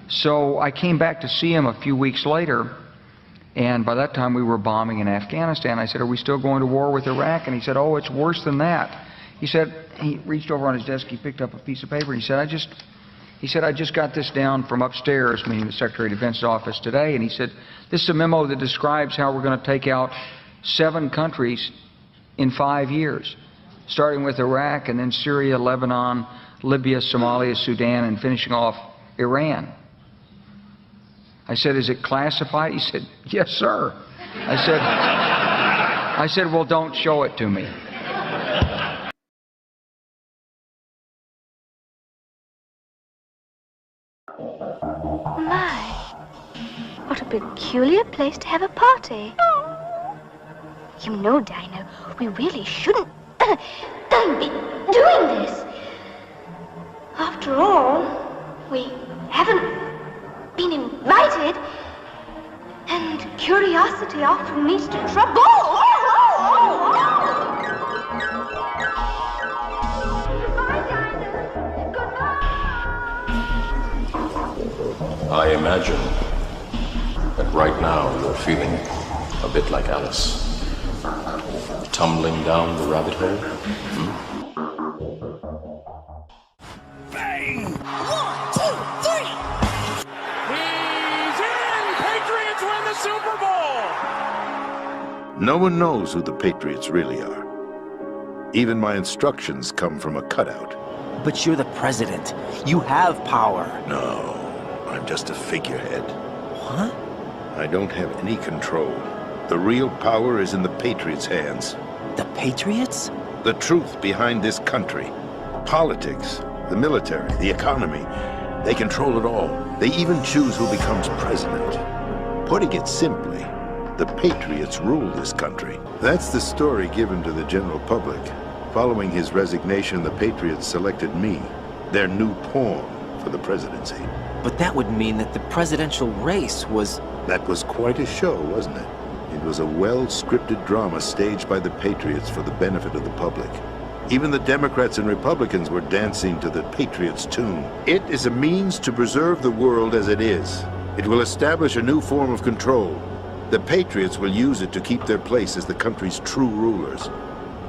So I came back to see him a few weeks later, and by that time we were bombing in Afghanistan. I said, "Are we still going to war with Iraq?" And he said, "Oh, it's worse than that." He said, he reached over on his desk, he picked up a piece of paper, and he said, I just got this down from upstairs," meaning the Secretary of Defense's office today, and he said, "This is a memo that describes how we're going to take out 7 countries in 5 years, starting with Iraq and then Syria, Lebanon, Libya, Somalia, Sudan, and finishing off Iran." I said, "Is it classified?" He said, "Yes, sir." I said, "Well, don't show it to me." My, what a peculiar place to have a party. You know, Dinah, we really shouldn't be doing this. After all, we haven't been invited, and curiosity often leads to trouble. I imagine that right now you're feeling a bit like Alice. Tumbling down the rabbit hole? Bang! 1, 2, 3! He's in! Patriots win the Super Bowl! No one knows who the Patriots really are. Even my instructions come from a cutout. But you're the president. You have power. No, I'm just a figurehead. What? I don't have any control. The real power is in the Patriots' hands. The Patriots? The truth behind this country. Politics, the military, the economy. They control it all. They even choose who becomes president. Putting it simply, the Patriots rule this country. That's the story given to the general public. Following his resignation, the Patriots selected me, their new pawn for the presidency. But that would mean that the presidential race was... That was quite a show, wasn't it? It was a well-scripted drama staged by the Patriots for the benefit of the public. Even the Democrats and Republicans were dancing to the Patriots' tune. It is a means to preserve the world as it is. It will establish a new form of control. The Patriots will use it to keep their place as the country's true rulers.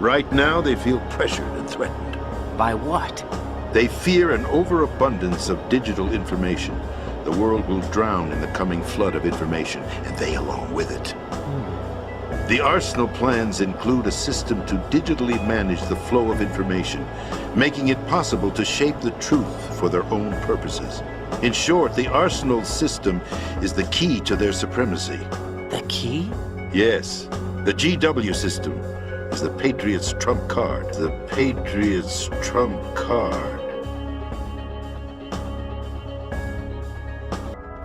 Right now, they feel pressured and threatened. By what? They fear an overabundance of digital information. The world will drown in the coming flood of information, and they along with it. The arsenal plans include a system to digitally manage the flow of information, making it possible to shape the truth for their own purposes. In short, the arsenal system is the key to their supremacy. The key? Yes. The GW system is the Patriots' trump card. The Patriots' trump card.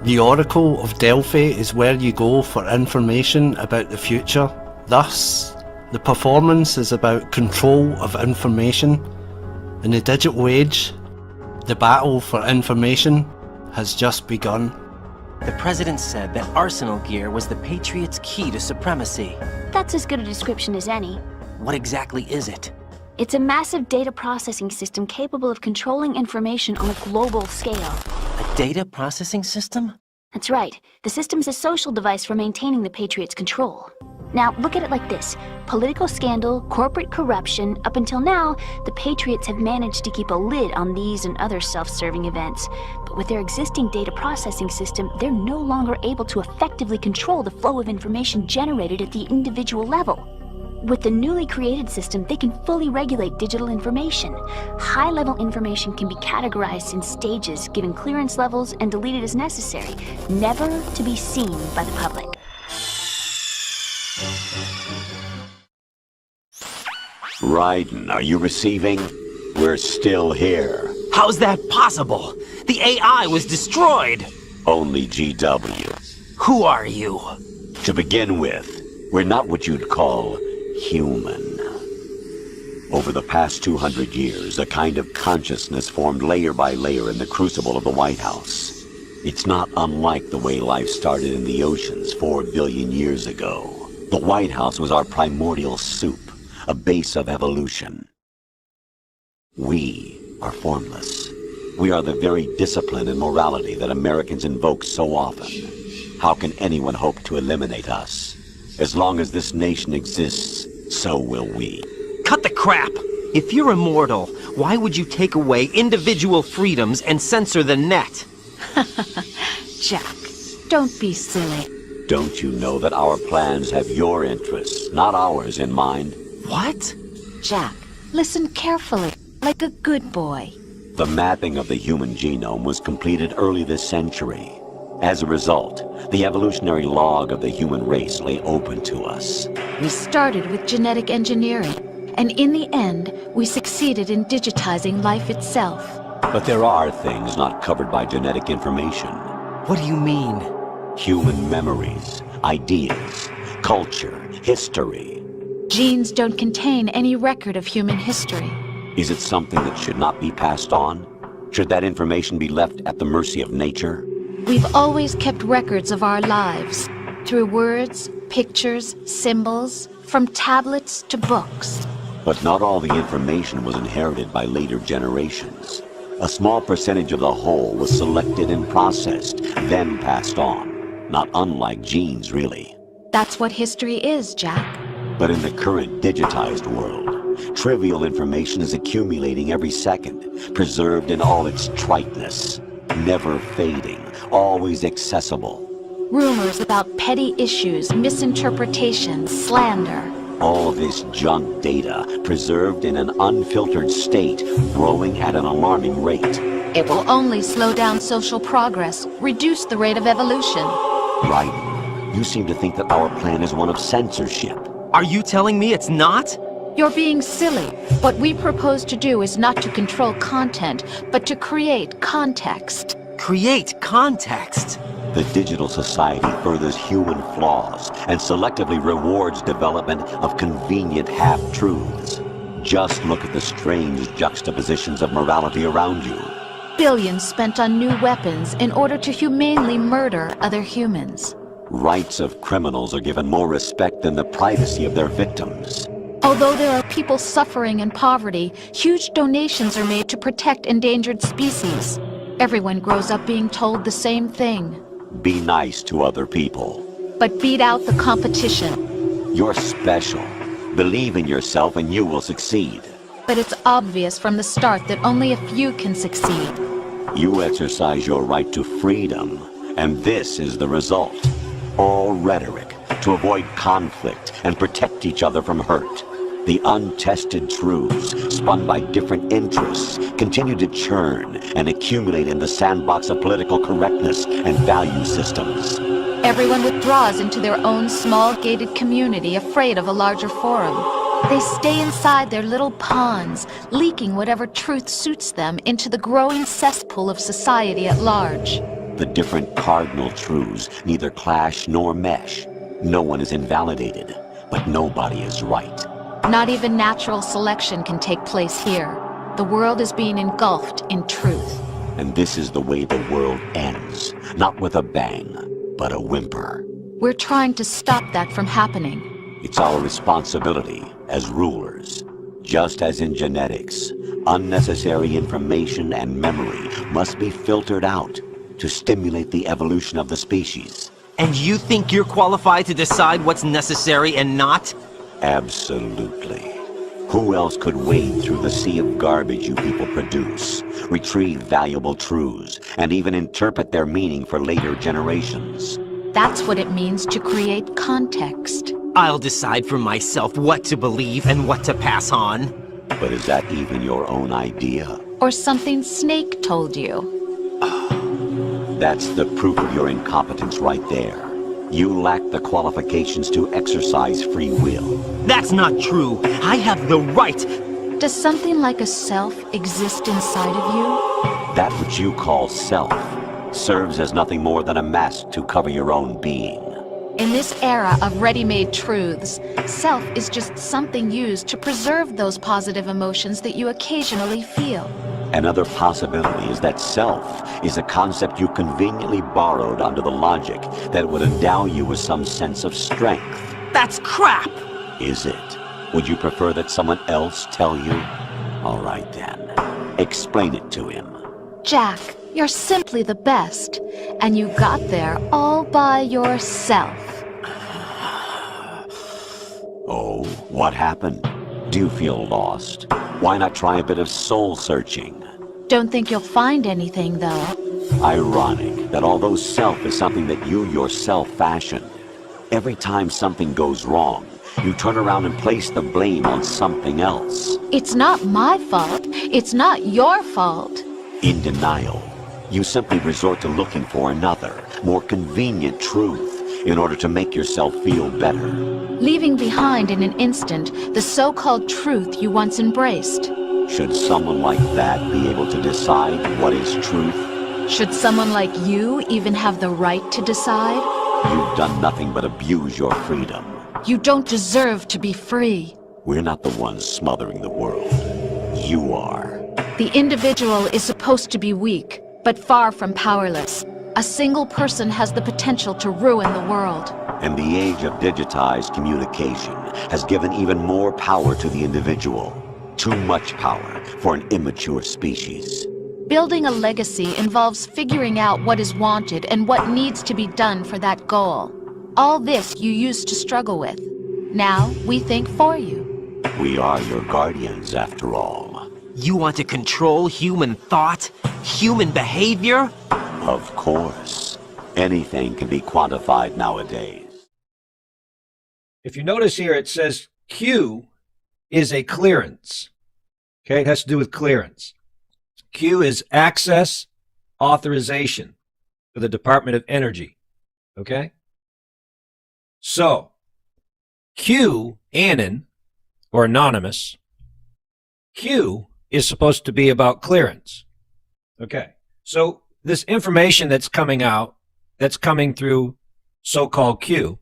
The Oracle of Delphi is where you go for information about the future. Thus, the performance is about control of information. In the digital age, the battle for information has just begun. The president said that arsenal gear was the Patriots' key to supremacy. That's as good a description as any. What exactly is it? It's a massive data processing system capable of controlling information on a global scale. A data processing system? That's right. The system's a social device for maintaining the Patriots' control. Now, look at it like this. Political scandal, corporate corruption. Up until now, the Patriots have managed to keep a lid on these and other self-serving events. But with their existing data processing system, they're no longer able to effectively control the flow of information generated at the individual level. With the newly created system, they can fully regulate digital information. High-level information can be categorized in stages, given clearance levels, and deleted as necessary, never to be seen by the public. Raiden, are you receiving? We're still here. How's that possible? The AI was destroyed! Only GW. Who are you? To begin with, we're not what you'd call human. Over the past 200 years, a kind of consciousness formed layer by layer in the crucible of the White House. It's not unlike the way life started in the oceans 4 billion years ago. The White House was our primordial soup, a base of evolution. We are formless. We are the very discipline and morality that Americans invoke so often. How can anyone hope to eliminate us? As long as this nation exists, so will we. Cut the crap! If you're immortal, why would you take away individual freedoms and censor the net? Jack, don't be silly. Don't you know that our plans have your interests, not ours, in mind? What? Jack, listen carefully, like a good boy. The mapping of the human genome was completed early this century. As a result, the evolutionary log of the human race lay open to us. We started with genetic engineering, and in the end, we succeeded in digitizing life itself. But there are things not covered by genetic information. What do you mean? Human memories, ideas, culture, history. Genes don't contain any record of human history. Is it something that should not be passed on? Should that information be left at the mercy of nature? We've always kept records of our lives, through words, pictures, symbols, from tablets to books. But not all the information was inherited by later generations. A small percentage of the whole was selected and processed, then passed on. Not unlike genes, really. That's what history is, Jack. But in the current digitized world, trivial information is accumulating every second, preserved in all its triteness, never fading, always accessible. Rumors about petty issues, misinterpretations, slander. All this junk data, preserved in an unfiltered state, growing at an alarming rate. It will only slow down social progress, reduce the rate of evolution. Right? You seem to think that our plan is one of censorship. Are you telling me it's not? You're being silly. What we propose to do is not to control content, but to create context. Create context? The digital society furthers human flaws and selectively rewards development of convenient half-truths. Just look at the strange juxtapositions of morality around you. Billions spent on new weapons in order to humanely murder other humans. Rights of criminals are given more respect than the privacy of their victims. Although there are people suffering in poverty, huge donations are made to protect endangered species. Everyone grows up being told the same thing. Be nice to other people. But beat out the competition. You're special. Believe in yourself and you will succeed. But it's obvious from the start that only a few can succeed. You exercise your right to freedom, and this is the result. All rhetoric to avoid conflict and protect each other from hurt. The untested truths, spun by different interests, continue to churn and accumulate in the sandbox of political correctness and value systems. Everyone withdraws into their own small gated community, afraid of a larger forum. They stay inside their little ponds, leaking whatever truth suits them into the growing cesspool of society at large. The different cardinal truths neither clash nor mesh. No one is invalidated, but nobody is right. Not even natural selection can take place here. The world is being engulfed in truth. And this is the way the world ends. Not with a bang, but a whimper. We're trying to stop that from happening. It's our responsibility as rulers. Just as in genetics, unnecessary information and memory must be filtered out to stimulate the evolution of the species. And you think you're qualified to decide what's necessary and not? Absolutely. Who else could wade through the sea of garbage you people produce, retrieve valuable truths, and even interpret their meaning for later generations? That's what it means to create context. I'll decide for myself what to believe and what to pass on. But is that even your own idea? Or something Snake told you? That's the proof of your incompetence right there. You lack the qualifications to exercise free will. That's not true. I have the right. Does something like a self exist inside of you? That which you call self serves as nothing more than a mask to cover your own being. In this era of ready-made truths, self is just something used to preserve those positive emotions that you occasionally feel. Another possibility is that self is a concept you conveniently borrowed under the logic that would endow you with some sense of strength. That's crap! Is it? Would you prefer that someone else tell you? All right then. Explain it to him. Jack, you're simply the best. And you got there all by yourself. Oh, what happened? Do you feel lost? Why not try a bit of soul-searching? Don't think you'll find anything, though. Ironic that although self is something that you yourself fashioned, every time something goes wrong, you turn around and place the blame on something else. It's not my fault. It's not your fault. In denial, you simply resort to looking for another, more convenient truth in order to make yourself feel better. Leaving behind in an instant the so-called truth you once embraced. Should someone like that be able to decide what is truth? Should someone like you even have the right to decide? You've done nothing but abuse your freedom. You don't deserve to be free. We're not the ones smothering the world. You are. The individual is supposed to be weak, but far from powerless. A single person has the potential to ruin the world. And the age of digitized communication has given even more power to the individual. Too much power for an immature species. Building a legacy involves figuring out what is wanted and what needs to be done for that goal. All this you used to struggle with. Now we think for you. We are your guardians, after all. You want to control human thought? Human behavior? Of course. Anything can be quantified nowadays. If you notice here, it says Q is a clearance. Okay, it has to do with clearance. Q is access authorization for the Department of Energy. Okay? So, Q, Anon, or anonymous, Q is supposed to be about clearance. Okay, so this information that's coming out, that's coming through so-called Q,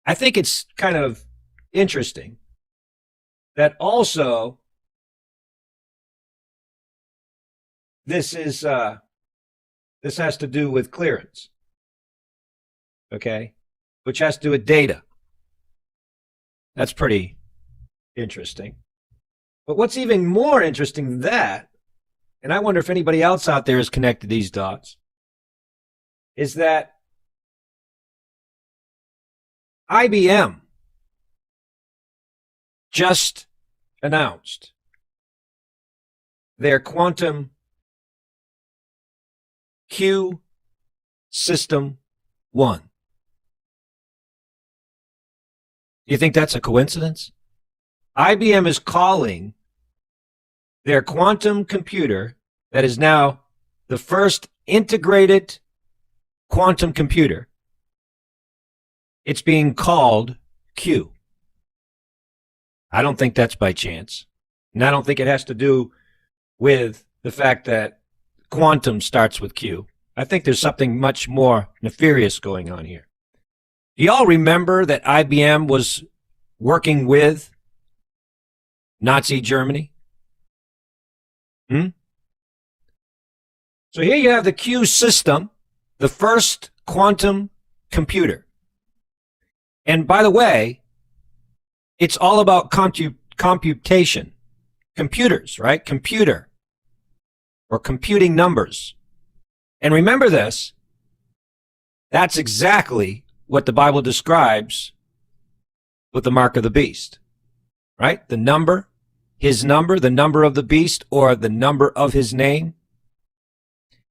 I think it's kind of interesting that also this has to do with clearance, okay, which has to do with data. That's pretty interesting. But what's even more interesting than that, and I wonder if anybody else out there has connected these dots, is that IBM just announced their quantum Q System 1. You think that's a coincidence? IBM is calling their quantum computer that is now the first integrated quantum computer. It's being called Q. I don't think that's by chance. And I don't think it has to do with the fact that quantum starts with Q. I think there's something much more nefarious going on here. Do y'all remember that IBM was working with Nazi Germany? So here you have the Q system, the first quantum computer. And by the way, it's all about computation. Computers, right? Computer. Or computing numbers. And remember this, that's exactly what the Bible describes with the mark of the beast. Right? The number, his number, the number of the beast, or the number of his name.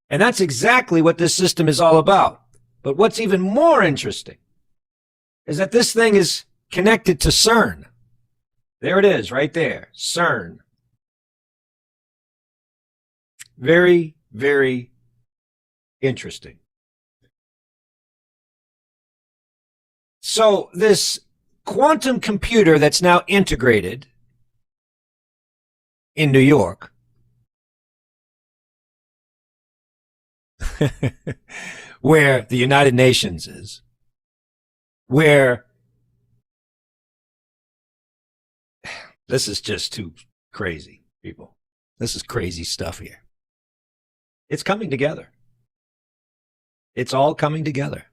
And that's exactly what this system is all about. But what's even more interesting is that this thing is connected to CERN. There it is, right there, CERN. Very, very interesting. So this quantum computer that's now integrated in New York, where the United Nations is, where this is just too crazy, people. This is crazy stuff here. It's coming together. It's all coming together.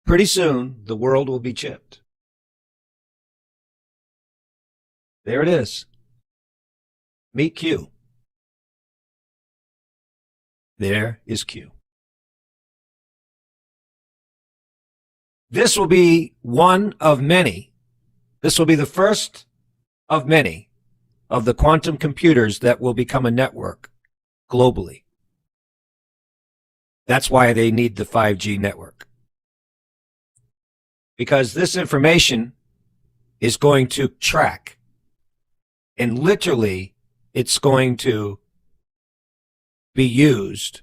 Pretty soon, the world will be chipped. There it is. Meet Q. There is Q. This will be one of many. This will be the first of many of the quantum computers that will become a network globally. That's why they need the 5G network. Because this information is going to track. And literally, it's going to be used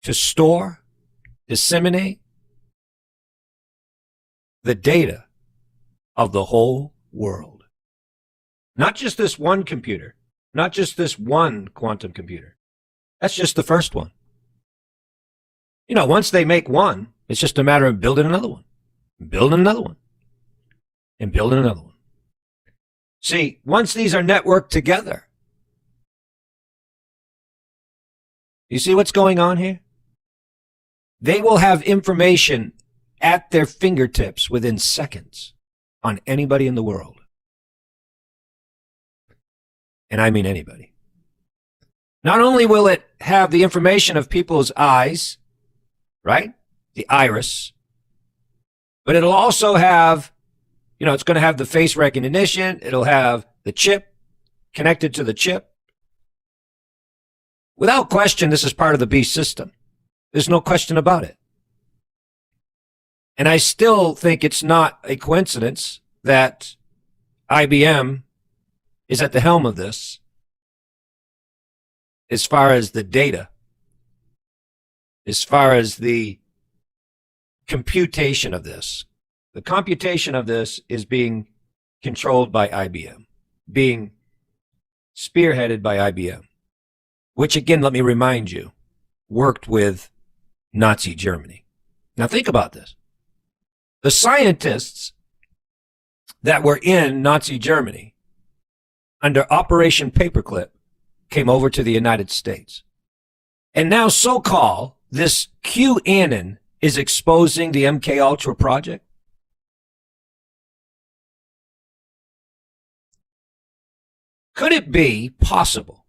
to store, disseminate the data of the whole world. Not just this one computer, not just this one quantum computer. That's just the first one. You know, once they make one, it's just a matter of building another one, building another one, and building another one. See, once these are networked together, you see what's going on here? They will have information at their fingertips within seconds on anybody in the world. And I mean anybody. Not only will it have the information of people's eyes, right? The iris. But it'll also have, you know, it's going to have the face recognition. It'll have the chip connected to the chip. Without question, this is part of the beast system. There's no question about it. And I still think it's not a coincidence that IBM is at the helm of this as far as the data, as far as the computation of this. The computation of this is being controlled by IBM, being spearheaded by IBM, which again, let me remind you, worked with Nazi Germany. Now think about this. The scientists that were in Nazi Germany under Operation Paperclip came over to the United States. And now so-called this QAnon is exposing the MK Ultra project. Could it be possible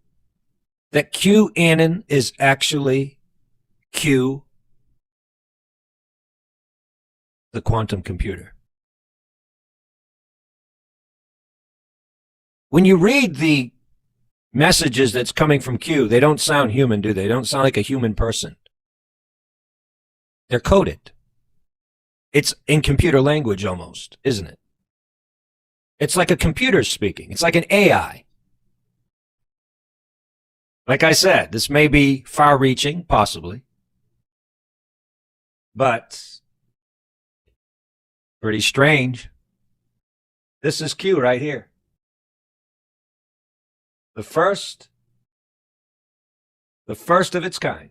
that QAnon is actually Q, the quantum computer? When you read the messages that's coming from Q, they don't sound human, do they? They don't sound like a human person. They're coded. It's in computer language almost, isn't it? It's like a computer speaking. It's like an AI. Like I said, this may be far-reaching, possibly, but pretty strange. This is Q right here. The first of its kind.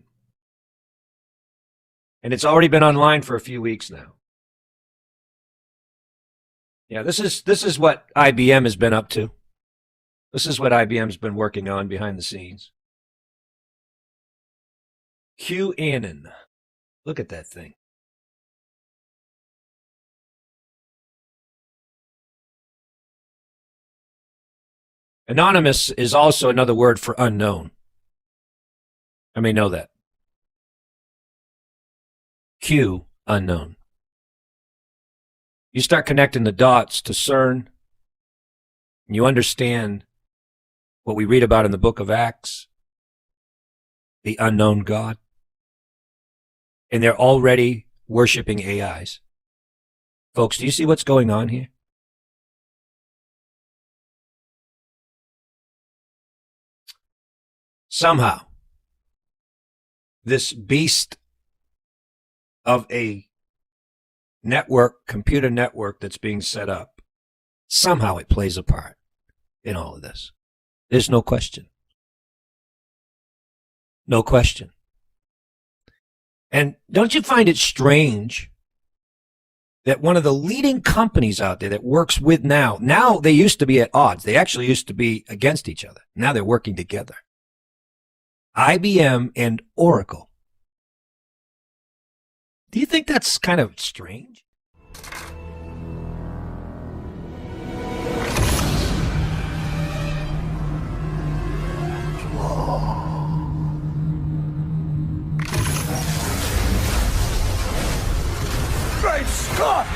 And it's already been online for a few weeks now. Yeah, this is what IBM has been up to. This is what IBM's been working on behind the scenes. QAnon. Look at that thing. Anonymous is also another word for unknown. I may know that. Q, unknown. You start connecting the dots to CERN, and you understand what we read about in the book of Acts, the unknown God. And they're already worshiping AIs. Folks, do you see what's going on here? Somehow, this beast of a network, computer network that's being set up, somehow it plays a part in all of this. There's no question. No question. And don't you find it strange that one of the leading companies out there that works with now they used to be at odds. They actually used to be against each other. Now they're working together. IBM and Oracle. Do you think that's kind of strange? Great Scott!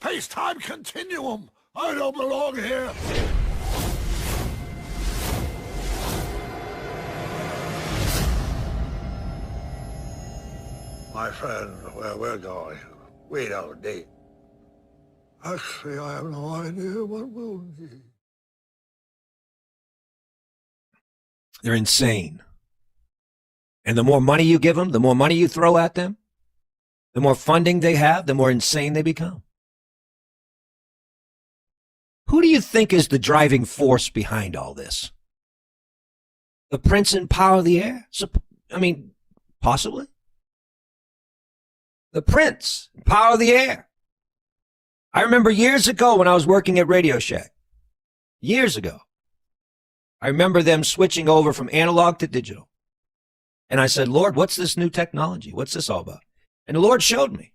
Space-time continuum! I don't belong here! My friend, where we're going, we don't need. Actually, I have no idea what we'll need. They're insane. And the more money you give them, the more money you throw at them, the more funding they have, the more insane they become. Who do you think is the driving force behind all this? The prince and power of the air? I mean, possibly. The prince, power of the air. I remember years ago when I was working at Radio Shack. Years ago. I remember them switching over from analog to digital. And I said, Lord, what's this new technology? What's this all about? And the Lord showed me.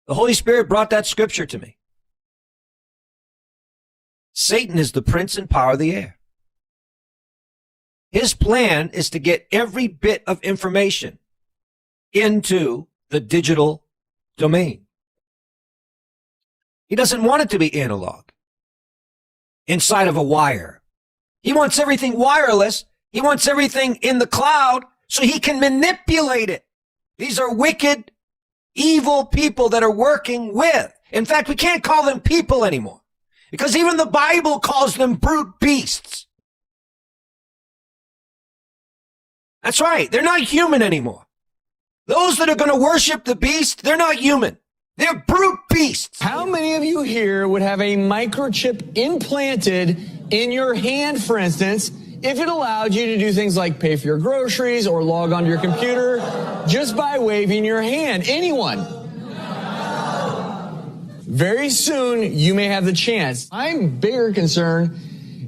The Holy Spirit brought that scripture to me. Satan is the prince and power of the air. His plan is to get every bit of information into the digital domain. He doesn't want it to be analog, inside of a wire. He wants everything wireless. He wants everything in the cloud so he can manipulate it. These are wicked, evil people that are working with. In fact, we can't call them people anymore because even the Bible calls them brute beasts. That's right. They're not human anymore. Those that are going to worship the beast, they're not human. They're brute beasts. How many of you here would have a microchip implanted in your hand, for instance, if it allowed you to do things like pay for your groceries or log onto your computer just by waving your hand? Anyone? Very soon, you may have the chance. My bigger concern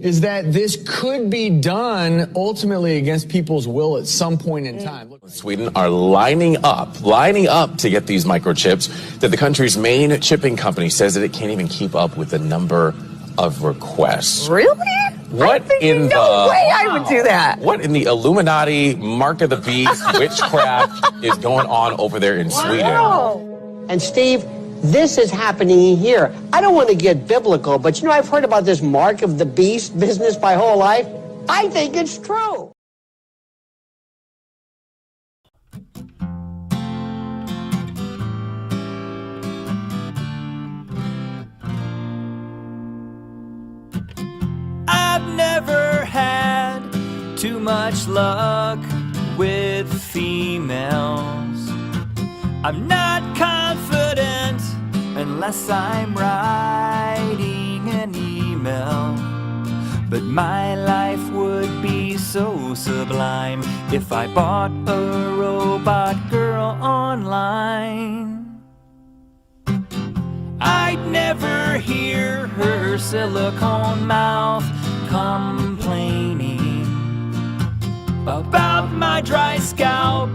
is that this could be done ultimately against people's will at some point in time. Sweden are lining up to get these microchips that the country's main shipping company says that it can't even keep up with the number of requests. Really? What in no way I would do that. What in the Illuminati, Mark of the Beast, witchcraft is going on over there in Sweden? And Steve, this is happening here. I don't want to get biblical, but you know, I've heard about this Mark of the Beast business my whole life. I think it's true. I've never had too much luck with females. I'm not confident unless I'm writing an email. But my life would be so sublime if I bought a robot girl online. I'd never hear her silicone mouth complaining about my dry scalp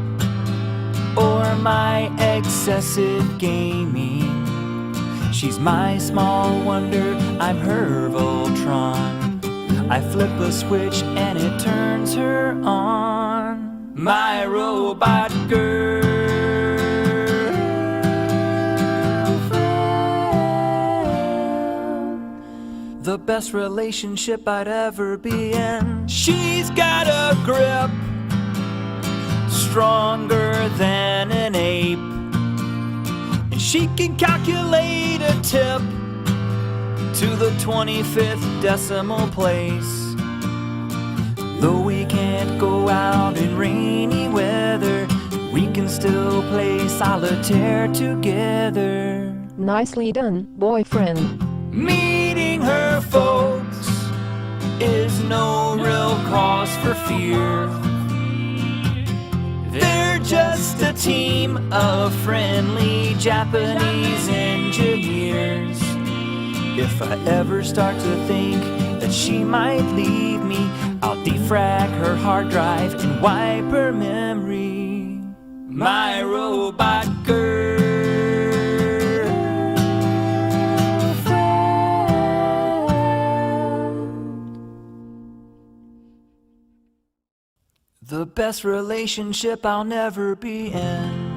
or my excessive gaming. She's my small wonder, I'm her Voltron. I flip a switch and it turns her on. My robot girlfriend. The best relationship I'd ever be in. She's got a grip stronger than an ape, and she can calculate a tip to the 25th decimal place. Though we can't go out in rainy weather, we can still play solitaire together. Nicely done, boyfriend. Meeting her folks is no real cause for fear. They're just a team of friendly Japanese engineers. If I ever start to think that she might leave me, I'll defrag her hard drive and wipe her memory. My robot girlfriend. The best relationship I'll never be in.